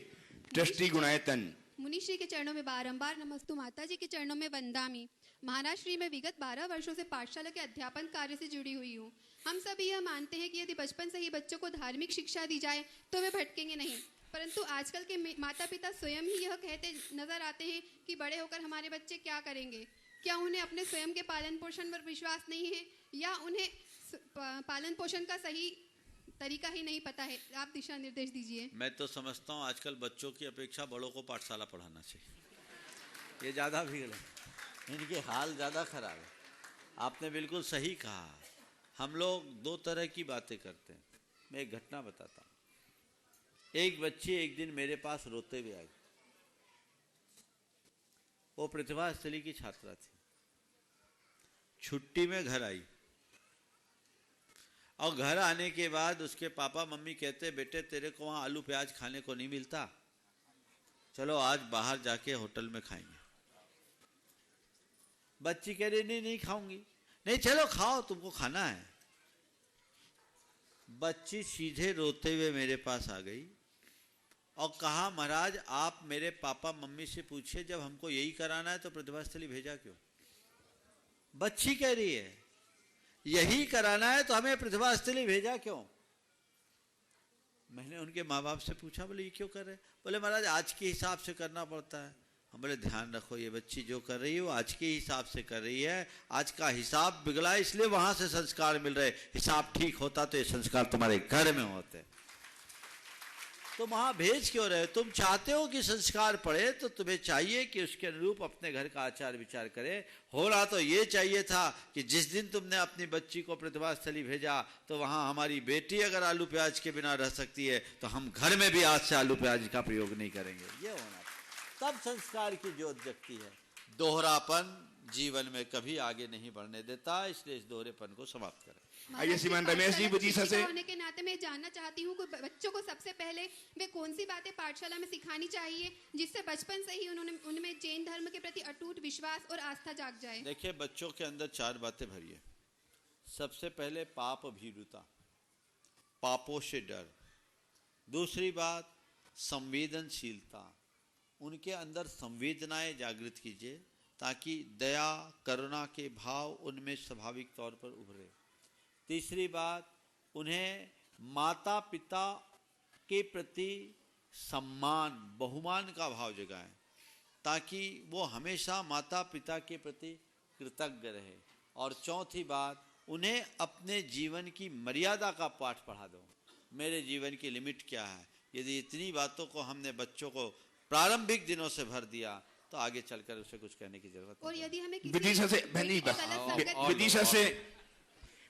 ट्रस्टी गुणायतन। मुनि श्री के चरणों में बारंबार नमस्तु, माता जी के चरणों में वंदामी। महाराज श्री में विगत 12 वर्षों से पाठशाला के अध्यापन कार्य से जुड़ी हुई हूँ। हम सभी यह मानते हैं कि यदि बचपन से ही बच्चों को धार्मिक शिक्षा दी जाए तो वे भटकेंगे नहीं, परंतु आजकल के माता पिता स्वयं ही यह कहते नजर आते हैं कि बड़े होकर हमारे बच्चे क्या करेंगे। क्या उन्हें अपने स्वयं के पालन पोषण पर विश्वास नहीं है, या उन्हें पालन पोषण का सही तरीका ही नहीं पता है? आप दिशा निर्देश दीजिए। मैं तो समझता हूँ आजकल बच्चों की अपेक्षा बड़ों को पाठशाला पढ़ाना चाहिए। ये ज़्यादा बिगड़ है, इनके हाल ज़्यादा खराब है। आपने बिल्कुल सही कहा। हम लोग दो तरह की बातें करते हैं। मैं एक घटना बताता हूँ। एक बच्ची एक दिन मेरे पास रोते हुए आई। वो प्रतिभा स्थली की छात्रा थी। छुट्टी में घर आई, और घर आने के बाद उसके पापा मम्मी कहते, बेटे तेरे को वहाँ आलू प्याज खाने को नहीं मिलता, चलो आज बाहर जाके होटल में खाएंगे। बच्ची कह रही नहीं खाऊंगी। नहीं चलो खाओ, तुमको खाना है। बच्ची सीधे रोते हुए मेरे पास आ गई और कहा, महाराज आप मेरे पापा मम्मी से पूछिए, जब हमको यही कराना है तो प्रतिभा स्थली भेजा क्यों? बच्ची कह रही है यही कराना है तो हमें प्रतिभा स्थली भेजा क्यों? मैंने उनके माँ बाप से पूछा, बोले ये क्यों कर रहे? बोले महाराज आज के हिसाब से करना पड़ता है। हम बोले ध्यान रखो, ये बच्ची जो कर रही है वो आज के हिसाब से कर रही है। आज का हिसाब बिगड़ा इसलिए वहां से संस्कार मिल रहे। हिसाब ठीक होता तो ये संस्कार तुम्हारे घर में होते। तुम वहां भेज क्यों रहे? तुम चाहते हो कि संस्कार पढ़े तो तुम्हें चाहिए कि उसके अनुरूप अपने घर का आचार विचार करे। हो रहा तो ये चाहिए था कि जिस दिन तुमने अपनी बच्ची को प्रतिभा स्थली भेजा तो वहां हमारी बेटी अगर आलू प्याज के बिना रह सकती है तो हम घर में भी आज से आलू प्याज का प्रयोग नहीं करेंगे। ये होना तब संस्कार की ज्योत जगती है। दोहरापन जीवन में कभी आगे नहीं बढ़ने देता, इसलिए इस दोहरेपन को समाप्त करें। आइए श्रीमान रमेश जी विदिशा से। होने के नाते मैं जानना चाहती हूँ कि बच्चों को सबसे पहले वे कौन सी बातें पाठशाला में सिखानी चाहिए जिससे बचपन से ही उनमें जैन धर्म के प्रति अटूट विश्वास और आस्था जाग जाए? देखिए बच्चों के अंदर 4 बातें भरिए। सबसे पहले पाप भीरुता, पापों से डर। दूसरी बात संवेदनशीलता, उनके अंदर संवेदनाएं जागृत कीजिए ताकि दया करुणा के भाव उनमें स्वाभाविक तौर पर उभरे। तीसरी बात, उन्हें माता पिता के प्रति सम्मान बहुमान का भाव जगाएं ताकि वो हमेशा माता पिता के प्रति कृतज्ञ रहे। और चौथी बात, उन्हें अपने जीवन की मर्यादा का पाठ पढ़ा दो। मेरे जीवन की लिमिट क्या है? यदि इतनी बातों को हमने बच्चों को प्रारंभिक दिनों से भर दिया तो आगे चलकर उसे कुछ कहने की जरूरत और यदि हमें विदिशा से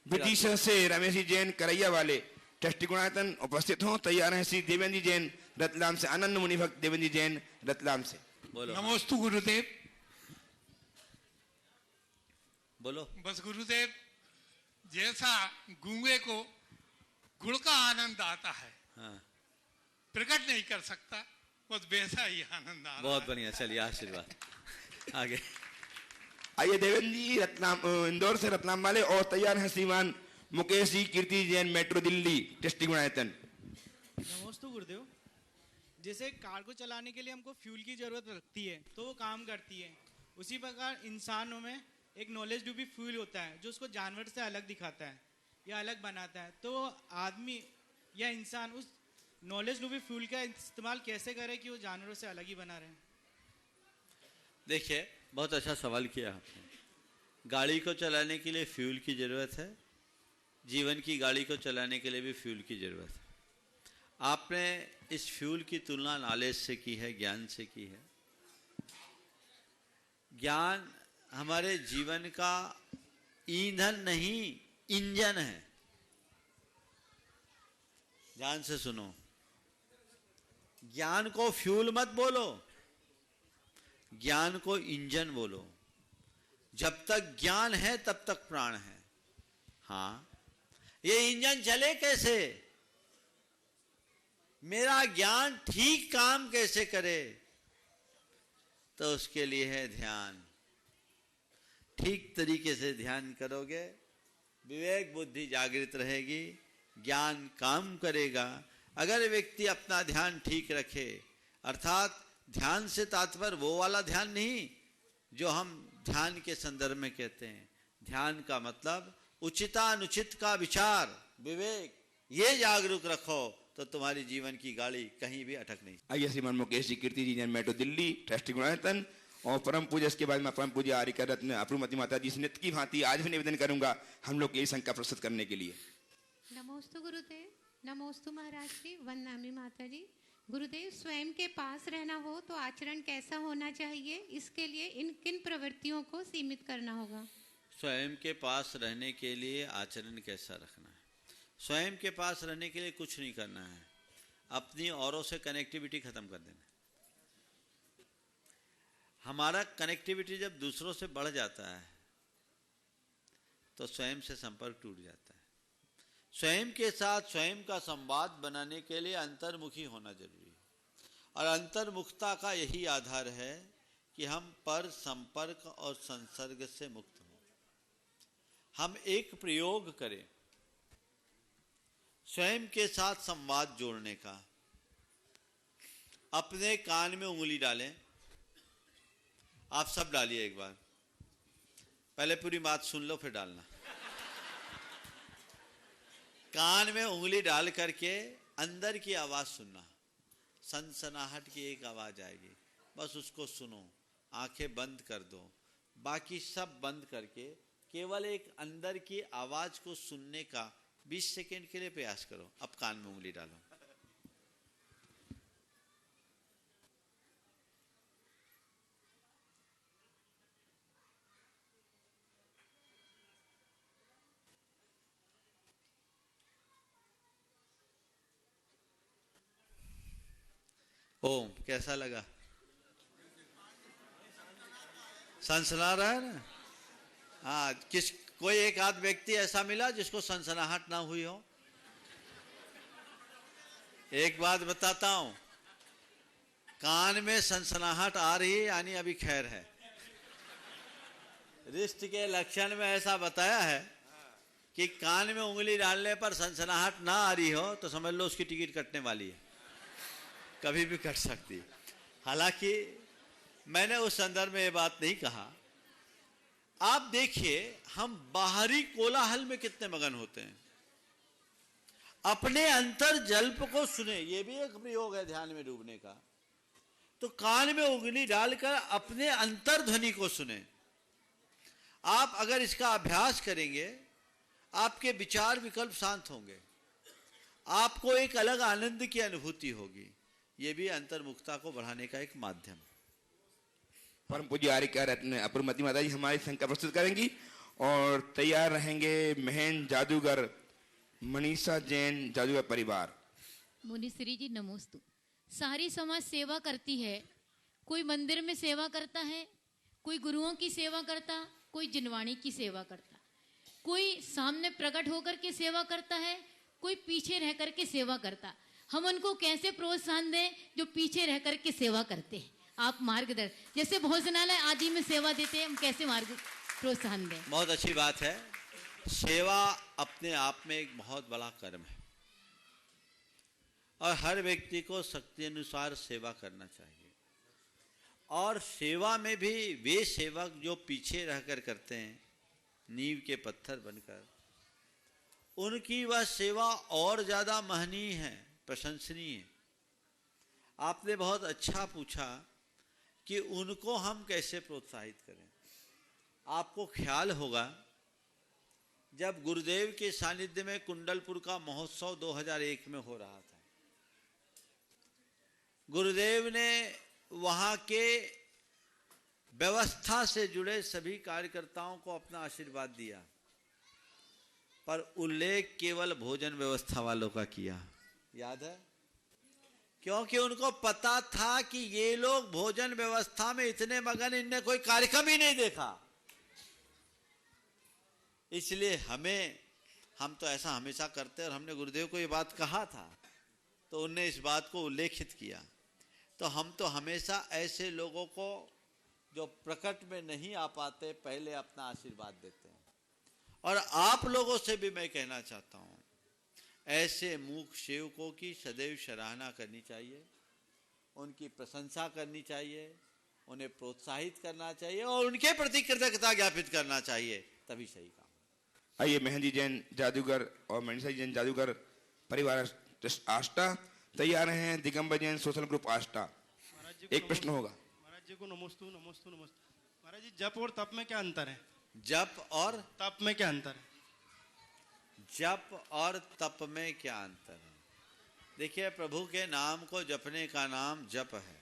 विदिशा से रमेश जी जैन करैया वाले ट्रस्टी गुणायतन उपस्थित हों। तैयार हैं श्री देवेंद्र जी जैन रतलाम से, आनंद मुनि भक्त देवेंद्र जी जैन रतलाम से। नमोस्तु गुरुदेव। बोलो। बस गुरुदेव, जैसा गूंगे को गुड़ का आनंद आता है, हाँ। प्रकट नहीं कर सकता, बस वैसा ही आनंद आता है। बहुत बढ़िया, चलिए आशीर्वाद। आगे आइए देवेंद्र जी रतलाम इंदौर से रतलाम वाले, और तैयार हैं श्रीमान मुकेश जी कीर्ति जैन मेट्रो दिल्ली ट्रस्टी गुणायतन। नमस्ते गुरुदेव। जैसे कार को चलाने के लिए हमको फ्यूल की जरूरत लगती है तो वो काम करती है, उसी प्रकार इंसानों में एक नॉलेज डू भी फ्यूल होता है जो उसको जानवर से अलग दिखाता है या अलग बनाता है। तो आदमी या इंसान उस नॉलेज डू भी फ्यूल का इस्तेमाल कैसे करे कि वो जानवरों से अलग ही बना रहे? देखिए, बहुत अच्छा सवाल किया आपने। गाड़ी को चलाने के लिए फ्यूल की ज़रूरत है, जीवन की गाड़ी को चलाने के लिए भी फ्यूल की ज़रूरत है। आपने इस फ्यूल की तुलना नॉलेज से की है, ज्ञान से की है। ज्ञान हमारे जीवन का ईंधन नहीं, इंजन है। ध्यान से सुनो, ज्ञान को फ्यूल मत बोलो, ज्ञान को इंजन बोलो। जब तक ज्ञान है तब तक प्राण है। हाँ, ये इंजन चले कैसे, मेरा ज्ञान ठीक काम कैसे करे, तो उसके लिए है ध्यान। ठीक तरीके से ध्यान करोगे, विवेक बुद्धि जागृत रहेगी, ज्ञान काम करेगा। अगर व्यक्ति अपना ध्यान ठीक रखे, अर्थात ध्यान से तात्पर्य वो वाला ध्यान नहीं जो हम ध्यान के संदर्भ में कहते हैं। ध्यान का मतलब उचितानुचित का विचार, विवेक, ये जागरूक रखो तो तुम्हारी जीवन की गाड़ी कहीं भी अटक नहीं। आइए श्रीमान मुकेश जी कीर्ति जी जैन मेट्रो दिल्ली ट्रस्टी गुणायतन, और परम पूज्य इसके बाद में परम पूज्य आर्यका रत्न अप्रुमति माता जी से नित्य की भांति आज भी निवेदन करूंगा हम लोग यही शंका प्रस्तुत करने के लिए। नमोस्तु गुरुदेव। नमोस्तु महाराज जी, वंदनामी माता जी। गुरुदेव, स्वयं के पास रहना हो तो आचरण कैसा होना चाहिए, इसके लिए इन किन प्रवृत्तियों को सीमित करना होगा? स्वयं के पास रहने के लिए आचरण कैसा रखना है? स्वयं के पास रहने के लिए कुछ नहीं करना है, अपनी औरों से कनेक्टिविटी खत्म कर देना। हमारा कनेक्टिविटी जब दूसरों से बढ़ जाता है तो स्वयं से संपर्क टूट जाता है। स्वयं के साथ स्वयं का संवाद बनाने के लिए अंतर्मुखी होना जरूरी है, और अंतर्मुखता का यही आधार है कि हम पर संपर्क और संसर्ग से मुक्त हों। हम एक प्रयोग करें स्वयं के साथ संवाद जोड़ने का। अपने कान में उंगली डालें। आप सब डालिए एक बार, पहले पूरी बात सुन लो फिर डालना। कान में उंगली डाल करके अंदर की आवाज सुनना। सनसनाहट की एक आवाज आएगी, बस उसको सुनो। आंखें बंद कर दो, बाकी सब बंद करके केवल एक अंदर की आवाज को सुनने का 20 सेकेंड के लिए प्रयास करो। अब कान में उंगली डालो। ओम कैसा लगा? सनसना रहा है ना? हाँ, कोई एक आध व्यक्ति ऐसा मिला जिसको सनसनाहट ना हुई हो? एक बात बताता हूं, कान में सनसनाहट आ रही है यानी अभी खैर है। रिष्ट के लक्षण में ऐसा बताया है कि कान में उंगली डालने पर सनसनाहट ना आ रही हो तो समझ लो उसकी टिकट कटने वाली है, कभी भी कट सकती। हालांकि मैंने उस संदर्भ में ये बात नहीं कहा। आप देखिए, हम बाहरी कोलाहल में कितने मगन होते हैं। अपने अंतर जल्प को सुने, ये भी एक प्रयोग है ध्यान में डूबने का। तो कान में उंगली डालकर अपने अंतर ध्वनि को सुने। आप अगर इसका अभ्यास करेंगे, आपके विचार विकल्प शांत होंगे, आपको एक अलग आनंद की अनुभूति होगी। ये भी अंतर्मुखता को बढ़ाने का एक माध्यम। परम पूज्य आर्यका रत्न अप्रुमति माता जी हमारी शंका प्रस्तुत करेंगी, और तैयार रहेंगे महन जादूगर मनीषा जैन जादूगर परिवार। मुनिश्री जी नमोस्तु। सारी समाज सेवा करती है, कोई मंदिर में सेवा करता है, कोई गुरुओं की सेवा करता, कोई जिनवाणी की सेवा करता, कोई सामने प्रकट होकर के सेवा करता है, कोई पीछे रह करके सेवा करता। हम उनको कैसे प्रोत्साहन दें जो पीछे रह करके सेवा करते हैं? आप मार्गदर्शन, जैसे भोजनालय आदि में सेवा देते हैं, हम कैसे मार्ग प्रोत्साहन दें? बहुत अच्छी बात है। सेवा अपने आप में एक बहुत बड़ा कर्म है और हर व्यक्ति को शक्ति अनुसार सेवा करना चाहिए। और सेवा में भी वे सेवक जो पीछे रहकर करते हैं, नींव के पत्थर बनकर, उनकी वह सेवा और ज़्यादा महनीय है, प्रशंसनीय है। आपने बहुत अच्छा पूछा कि उनको हम कैसे प्रोत्साहित करें। आपको ख्याल होगा जब गुरुदेव के सानिध्य में कुंडलपुर का महोत्सव 2001 में हो रहा था, गुरुदेव ने वहाँ के व्यवस्था से जुड़े सभी कार्यकर्ताओं को अपना आशीर्वाद दिया, पर उल्लेख केवल भोजन व्यवस्था वालों का किया। याद है? क्योंकि उनको पता था कि ये लोग भोजन व्यवस्था में इतने मगन, इनने कोई कार्यक्रम ही नहीं देखा। इसलिए हम तो ऐसा हमेशा करते हैं और हमने गुरुदेव को ये बात कहा था तो उनने इस बात को उल्लेखित किया। तो हम तो हमेशा ऐसे लोगों को जो प्रकट में नहीं आ पाते पहले अपना आशीर्वाद देते हैं। और आप लोगों से भी मैं कहना चाहता हूँ, ऐसे मूक सेवकों की सदैव सराहना करनी चाहिए, उनकी प्रशंसा करनी चाहिए, उन्हें प्रोत्साहित करना चाहिए और उनके प्रति कृतज्ञता ज्ञापित करना चाहिए, तभी सही काम। आइए मेहंदी जैन जादूगर और मनीषा जैन जादूगर परिवार आष्टा तैयार हैं, दिगंबर जैन सोशल ग्रुप आष्टा। एक प्रश्न होगा। महाराज जी को नमोस्तु नमोस्तु नमोस्तु। महाराज जी, जप और तप में क्या अंतर है? जप और तप में क्या अंतर है? जप और तप में क्या अंतर है? देखिए, प्रभु के नाम को जपने का नाम जप है,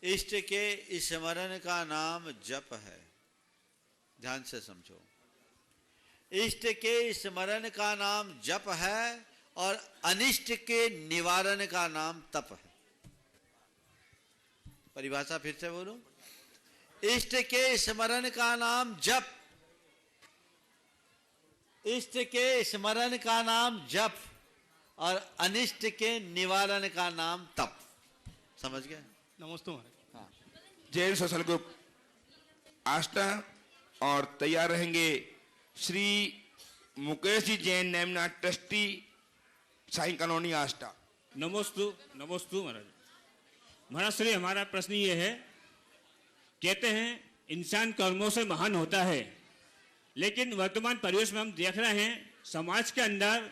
इष्ट के स्मरण का नाम जप है। ध्यान से समझो, इष्ट के स्मरण का नाम जप है और अनिष्ट के निवारण का नाम तप है। परिभाषा फिर से बोलूं, इष्ट के स्मरण का नाम जप, इष्ट के स्मरण का नाम जप और अनिष्ट के निवारण का नाम तप। समझ गए? नमस्ते महाराज। हाँ। जैन सोशल ग्रुप आष्टा और तैयार रहेंगे श्री मुकेश जी जैन नेमना ट्रस्टी साईं कॉलोनी आष्टा। नमोस्तु नमोस्तु महाराज। महाराज श्री, हमारा प्रश्न ये है, कहते हैं इंसान कर्मों से महान होता है, लेकिन वर्तमान परिवेश में हम देख रहे हैं समाज के अंदर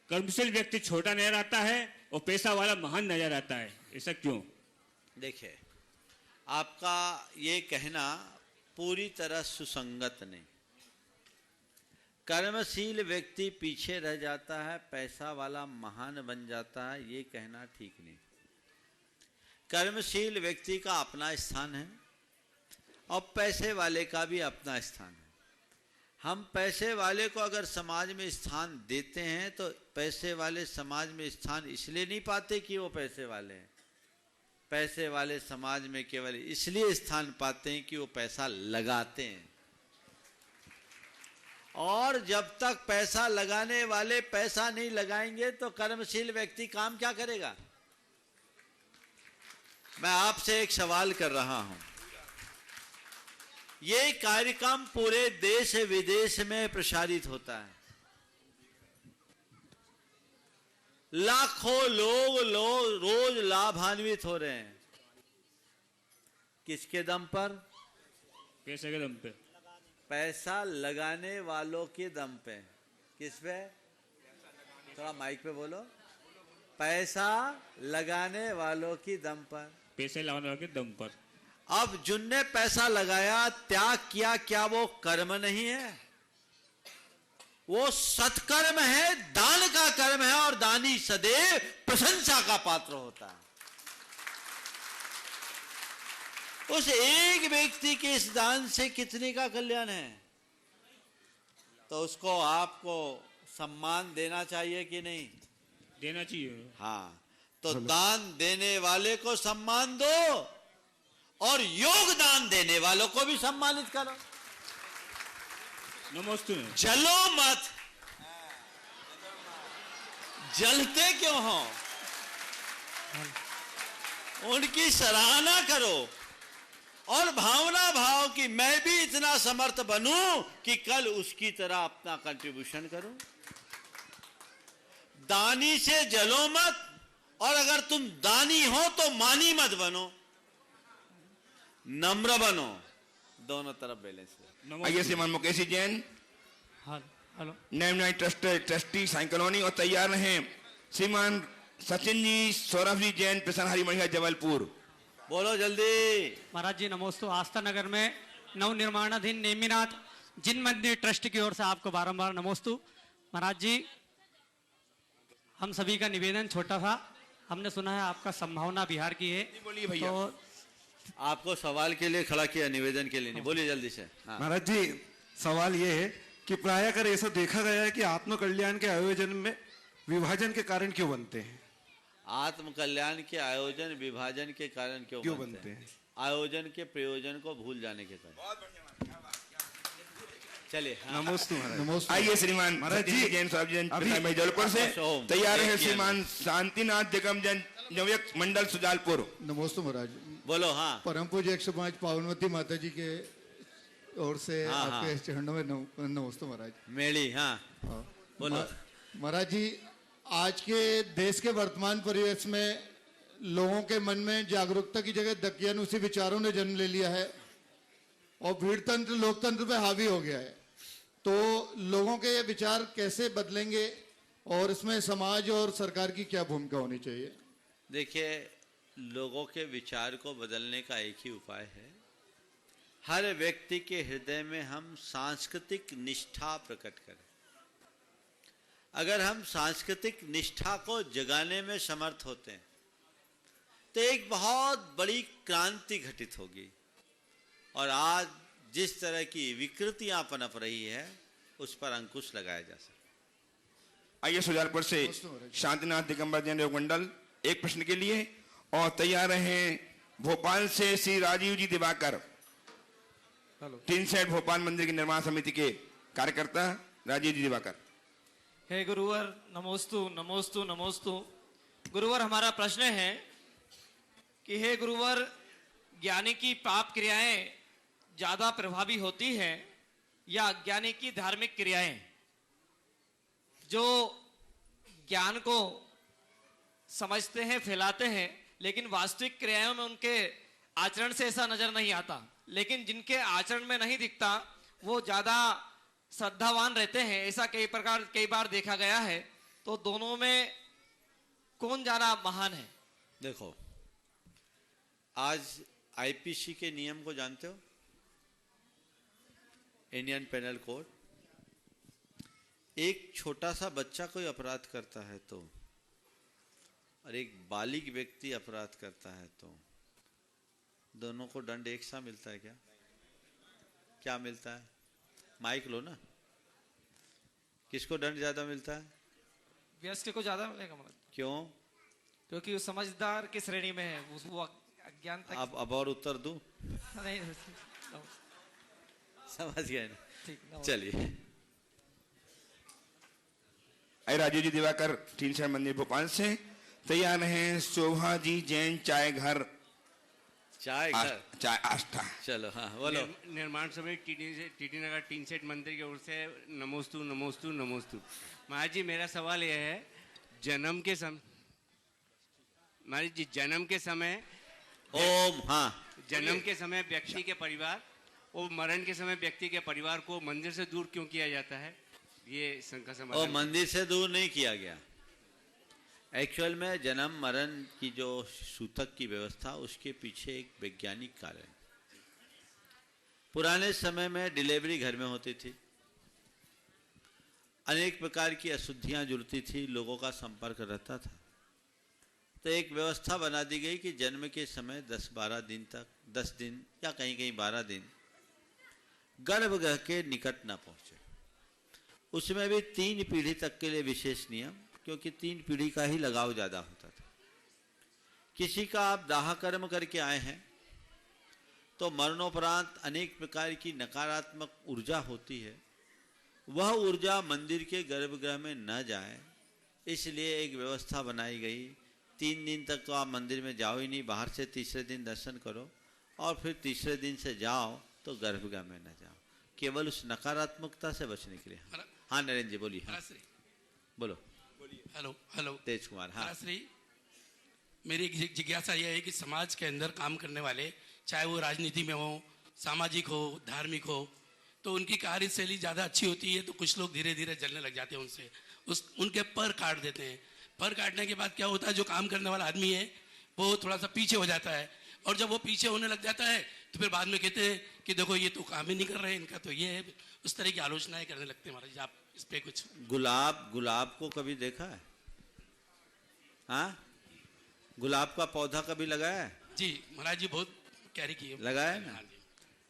कर्मशील व्यक्ति छोटा नजर आता है और पैसा वाला महान नजर आता है। ऐसा क्यों? देखिए, आपका ये कहना पूरी तरह सुसंगत नहीं। कर्मशील व्यक्ति पीछे रह जाता है, पैसा वाला महान बन जाता है, ये कहना ठीक नहीं। कर्मशील व्यक्ति का अपना स्थान है और पैसे वाले का भी अपना स्थान है। हम पैसे वाले को अगर समाज में स्थान देते हैं तो पैसे वाले समाज में स्थान इसलिए नहीं पाते कि वो पैसे वाले हैं। पैसे वाले समाज में केवल इसलिए स्थान पाते हैं कि वो पैसा लगाते हैं। और जब तक पैसा लगाने वाले पैसा नहीं लगाएंगे तो कर्मशील व्यक्ति काम क्या करेगा? मैं आपसे एक सवाल कर रहा हूं। ये कार्यक्रम पूरे देश विदेश में प्रसारित होता है, लाखों लोग रोज लाभान्वित हो रहे हैं। किसके दम पर? पैसे के दम पे। पैसा लगाने वालों के दम पे। किस पे? थोड़ा माइक पे बोलो। पैसा लगाने वालों की दम पर। पैसे लगाने वालों के दम पर। अब जिनने पैसा लगाया, त्याग किया, क्या वो कर्म नहीं है? वो सत्कर्म है, दान का कर्म है और दानी सदैव प्रशंसा का पात्र होता है। उस एक व्यक्ति के इस दान से कितने का कल्याण है? तो उसको आपको सम्मान देना चाहिए कि नहीं? देना चाहिए। हाँ, तो दान देने वाले को सम्मान दो और योगदान देने वालों को भी सम्मानित करो। नमस्ते। जलो मत, जलते क्यों हो? उनकी सराहना करो और भावना भाव कि मैं भी इतना समर्थ बनूं कि कल उसकी तरह अपना कंट्रीब्यूशन करूं। दानी से जलो मत, और अगर तुम दानी हो तो मानी मत बनो, नम्र बनो। दोनों तरफ बैलेंस है। आइए श्रीमान Mukesh Jain, hello, name night trustee Sai colony, और तैयार हैं श्रीमान सचिन जी, सौरभ जी जैन, प्रसन्न हरी मणिया, जबलपुर। बोलो जल्दी। महाराज जी नमोस्तु। आस्था नगर में नव निर्माणाधीन नेमिनाथ जिन मंदिर ट्रस्ट की ओर से आपको बारंबार नमोस्तु। महाराज जी, हम सभी का निवेदन छोटा था। हमने सुना है आपका संभावना बिहार की है। बोलिए भैया। तो आपको सवाल के लिए खड़ा किया, निवेदन के लिए नहीं। बोलिए जल्दी से। हाँ। महाराज जी, सवाल ये है कि प्राय कर ऐसा देखा गया है कि आत्म कल्याण के आयोजन में विभाजन के कारण क्यों बनते हैं? आत्म कल्याण के आयोजन विभाजन के कारण क्यों बनते हैं? आयोजन के प्रयोजन को भूल जाने के कारण। चलिए। नमोस्तु महाराज। आइए श्रीमान महाराज जी जैन साहब जैन भाई जबलपुर से तैयार है श्रीमान शांतिनाथ दिगम जैन नवयुक्त मंडल सुजालपुर। नमोस्तु महाराज। बोलो। हाँ। परम पूज्य 105 पावनवती माता जी के ओर से आपके चरणों में नमोस्तु महाराज। मेली। हाँ। बोलो महाराज जी, आज के देश के वर्तमान परिवेश में लोगों के मन में जागरूकता की जगह दकियानुसी विचारों ने जन्म ले लिया है और भीड़तंत्र लोकतंत्र पे हावी हो गया है। तो लोगों के ये विचार कैसे बदलेंगे और इसमें समाज और सरकार की क्या भूमिका होनी चाहिए? देखिए, लोगों के विचार को बदलने का एक ही उपाय है। हर व्यक्ति के हृदय में हम सांस्कृतिक निष्ठा प्रकट करें। अगर हम सांस्कृतिक निष्ठा को जगाने में समर्थ होते हैं तो एक बहुत बड़ी क्रांति घटित होगी। और आज जिस तरह की विकृतियां पनप रही है उस पर अंकुश लगाया जा सकता। आइए सुजालपुर से शांतिनाथ दिगंबर जैन योग मंडल एक प्रश्न के लिए, और तैयार हैं भोपाल से श्री राजीव जी दिवाकर, टीन सेट भोपाल मंदिर की निर्माण समिति के कार्यकर्ता राजीव जी दिवाकर। हे गुरुवर नमोस्तु नमोस्तु नमोस्तु। गुरुवर, हमारा प्रश्न है कि हे गुरुवर, ज्ञानी की पाप क्रियाएं ज्यादा प्रभावी होती है या अज्ञानी की धार्मिक क्रियाएं? जो ज्ञान को समझते हैं, फैलाते हैं, लेकिन वास्तविक क्रियाओं में उनके आचरण से ऐसा नजर नहीं आता, लेकिन जिनके आचरण में नहीं दिखता वो ज्यादा श्रद्धावान रहते हैं, ऐसा कई बार देखा गया है। तो दोनों में कौन ज्यादा महान है? देखो, आज आईपीसी के नियम को जानते हो? Indian Penal Code. एक छोटा सा बच्चा कोई अपराध करता है तो, और एक बालिग व्यक्ति अपराध करता है तो, दोनों को दंड एक सा मिलता है क्या? क्या मिलता है? माइक लो ना। किसको दंड ज्यादा मिलता है? वयस्क को ज्यादा मिलेगा मतलब। क्यों? क्योंकि वो समझदार की श्रेणी में है, वो अज्ञानता। अब और उत्तर दूं? नहीं, समझ गए ना? चलिए। राजीव जी दिवाकर टीन सेट मंदिर भोपाल से तैयार हैं शोभा जी जैन चाय घर चाय आस्था। चलो हाँ बोलो। निर्माण समिति टीटी नगर टीन सेट मंदिर की ओर से नमोस्तु नमोस्तु नमोस्तु। महाराज जी, मेरा सवाल यह है, जन्म के समय महाराज जी जन्म के समय ओम हाँ जन्म के समय व्यक्ति के परिवार और मरण के समय व्यक्ति के परिवार को मंदिर से दूर क्यों किया जाता है? ये शंका समाधान। और मंदिर से दूर नहीं किया गया। एक्चुअल में जन्म मरण की जो सूतक की व्यवस्था, उसके पीछे एक वैज्ञानिक कारण। पुराने समय में डिलीवरी घर में होती थी, अनेक प्रकार की अशुद्धियां जुड़ती थी, लोगों का संपर्क रहता था। तो एक व्यवस्था बना दी गई कि जन्म के समय 10-12 दिन तक, 10 दिन या कहीं कहीं 12 दिन गर्भगृह के निकट न पहुंचे। उसमें भी 3 पीढ़ी तक के लिए विशेष नियम, क्योंकि 3 पीढ़ी का ही लगाव ज़्यादा होता था। किसी का आप दाह कर्म करके आए हैं तो मरणोपरांत अनेक प्रकार की नकारात्मक ऊर्जा होती है, वह ऊर्जा मंदिर के गर्भगृह में न जाए, इसलिए एक व्यवस्था बनाई गई। 3 दिन तक तो आप मंदिर में जाओ ही नहीं, बाहर से तीसरे दिन दर्शन करो और फिर तीसरे दिन से जाओ तो गर्भगृह में न जाओ, केवल उस नकारात्मकता से बचने के लिए। हाँ नरेंद्र जी बोलिए। हाँ बोलो। हेलो हेलो तेज कुमार। हाँ श्री, मेरी एक जिज्ञासा यह है कि समाज के अंदर काम करने वाले, चाहे वो राजनीति में हो, सामाजिक हो, धार्मिक हो, तो उनकी कार्यशैली ज़्यादा अच्छी होती है तो कुछ लोग धीरे धीरे जलने लग जाते हैं उनसे, उनके पर काट देते हैं। पर काटने के बाद क्या होता है, जो काम करने वाला आदमी है वो थोड़ा सा पीछे हो जाता है, और जब वो पीछे होने लग जाता है तो फिर बाद में कहते हैं कि देखो ये तो काम ही नहीं कर रहे, इनका तो ये है, उस तरह की आलोचनाएं करने लगते हैं। महाराज आप इस पे कुछ। गुलाब को कभी देखा है? हाँ, गुलाब का पौधा कभी लगाया है? जी महाराज जी, बहुत कैरी किए। लगाया है ना?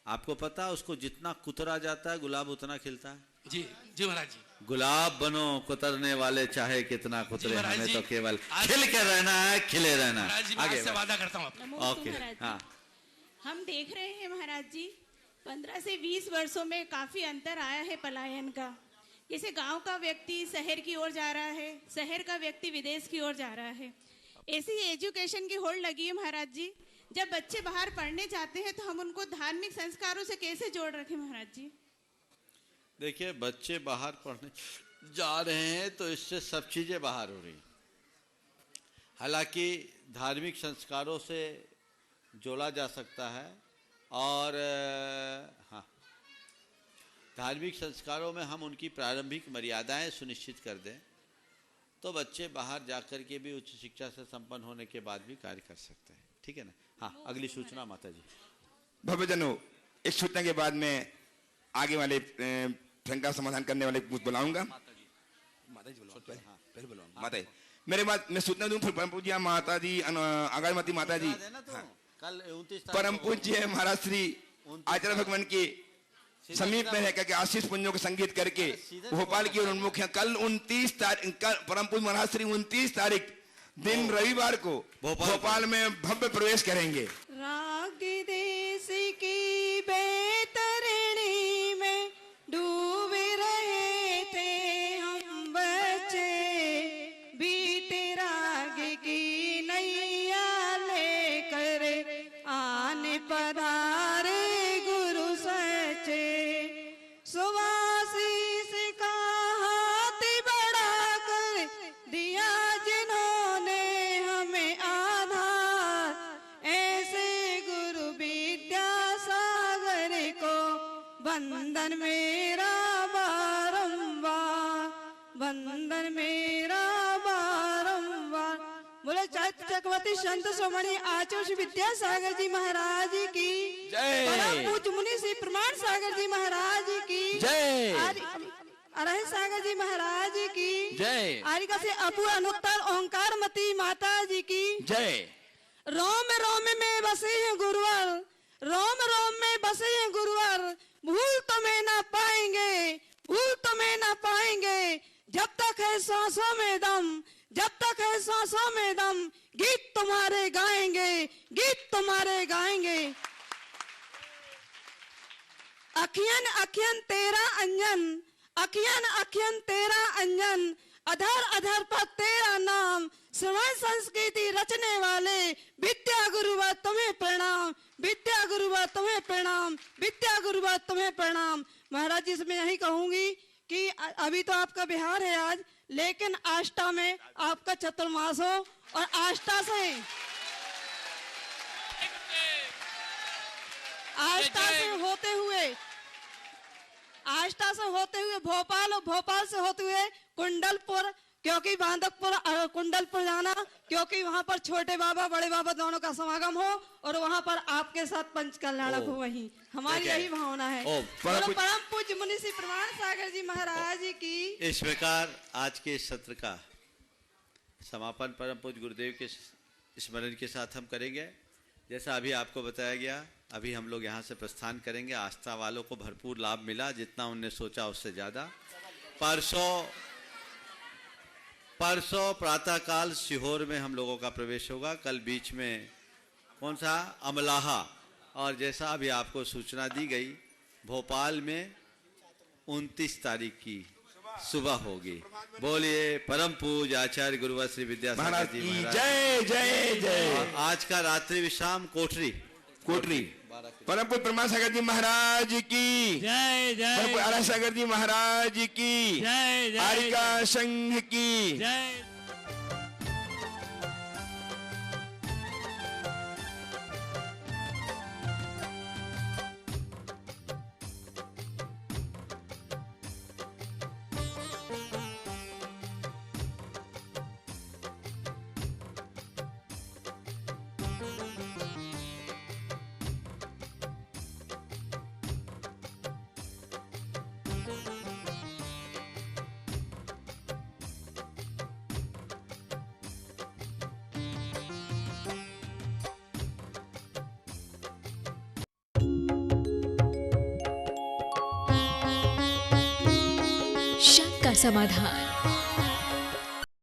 आपको पता है उसको जितना कुतरा जाता है गुलाब उतना खिलता है? जी जी महाराज जी। गुलाब बनो कुतरने वाले, चाहे कितना कुतरे, हमें तो केवल खिल के रहना है, खिले रहना है। आगे से वादा करता हूँ। ओके। हाँ, हम देख रहे हैं महाराज जी, 15 से 20 वर्षों में काफी अंतर आया है पलायन का। जैसे गांव का व्यक्ति शहर की ओर जा रहा है, शहर का व्यक्ति विदेश की ओर जा रहा है। ऐसी एजुकेशन की होड़ लगी है महाराज जी। जब बच्चे बाहर पढ़ने जाते हैं तो हम उनको धार्मिक संस्कारों से कैसे जोड़ रखें महाराज जी? देखिए, बच्चे बाहर पढ़ने जा रहे हैं तो इससे सब चीजें बाहर हो रही। हालांकि धार्मिक संस्कारों से जोड़ा जा सकता है, और हाँ, धार्मिक संस्कारों में हम उनकी प्रारंभिक मर्यादाएं सुनिश्चित कर दें तो बच्चे बाहर जाकर के भी उच्च शिक्षा से संपन्न होने के बाद भी कार्य कर सकते हैं। ठीक है ना? हाँ, अगली सूचना माता जी। भव्यजनों, एक सूचना के बाद में आगे वाले शंका समाधान करने वाले बुलाऊंगा। माता जी बुलाऊंगा। माता जी मेरे बाद मैं सूचना दूं, फिर परम पूज्य माता जी, आगरमती माता जी, कल 29 परम पूज्य महाराज श्री आचार्य भगवान के समीप में रहकर के आशीष पुंजों के संगीत करके भोपाल की ओर उन्मुख है। कल 29 तारीख, परम पूज्य महाराज श्री 29 तारीख दिन रविवार को भोपाल में भव्य प्रवेश करेंगे। राग देश की बैतरणी में डूबे रहे थे हम बच्चे, बीते राग की नैया लेकर आने पधारे गुरु सच्चे। सुवासीस का हाथ बढ़ा कर दिया जिन्होंने हमें आधार, ऐसे गुरु विद्यासागर को बंधन मेरा बारंबार, बंधन मेरा बारंबार। बोले चक्रवर्ती संत सोमणी आचार्य विद्यासागर जी महाराज की जय। परम पूज्य मुनि श्री प्रमाण सागर जी महाराज की जय। अरह सागर जी महाराज की जय। आरिका से अपू अनुत्तर ओंकार मती माता जी की जय। रोम रोम में बसे हैं गुरुवर, रोम रोम में बसे हैं गुरुवर, भूल तुम्हें ना पाएंगे, भूल तुम्हें ना पाएंगे। जब तक है सांसों में दम, जब तक है सांसों में दम, गीत तुम्हारे गाएंगे, गीत तुम्हारे गाएंगे। अखियन अखियन तेरा अंजन, अखियन अखियन तेरा अंजन, अधर अधर पर तेरा नाम, श्रवण संस्कृति रचने वाले विद्या गुरुवा तुम्हें प्रणाम, विद्या गुरुवा तुम्हें प्रणाम, विद्या गुरुवा तुम्हें प्रणाम। महाराज जी, इसमें यही कहूंगी कि अभी तो आपका बिहार है आज, लेकिन आष्टा में आपका चतुर्मास हो, और आष्टा से होते हुए भोपाल, और भोपाल से होते हुए कुंडलपुर, क्योंकि बांधकपुर कुंडलपुर जाना, क्योंकि वहां पर छोटे बाबा बड़े बाबा दोनों का समागम हो, और वहां पर आपके साथ पंच कल्याणक हो। वही हमारी यही भावना है। परम पूज्य मुनि श्री प्रमाण सागर जी महाराज की। इस प्रकार आज के सत्र का समापन परम पूज्य गुरुदेव के स्मरण के साथ हम करेंगे। जैसा अभी आपको बताया गया, अभी हम लोग यहाँ से प्रस्थान करेंगे। आस्था वालों को भरपूर लाभ मिला, जितना उनने सोचा उससे ज़्यादा। परसों प्रातःकाल सीहोर में हम लोगों का प्रवेश होगा। कल बीच में कौन सा अमलाहा, और जैसा अभी आपको सूचना दी गई, भोपाल में 29 तारीख की सुबह होगी। बोलिए परम पूज्य आचार्य गुरुवर श्री विद्यासागर जी महाराज जय जय जय। और आज का रात्रि विश्राम कोठरी परम पूज्य परमासागर जी महाराज की जय जय। परम पूज्य आरासागर जी महाराज की जय जय। आरिका संघ की जय। शक का समाधान।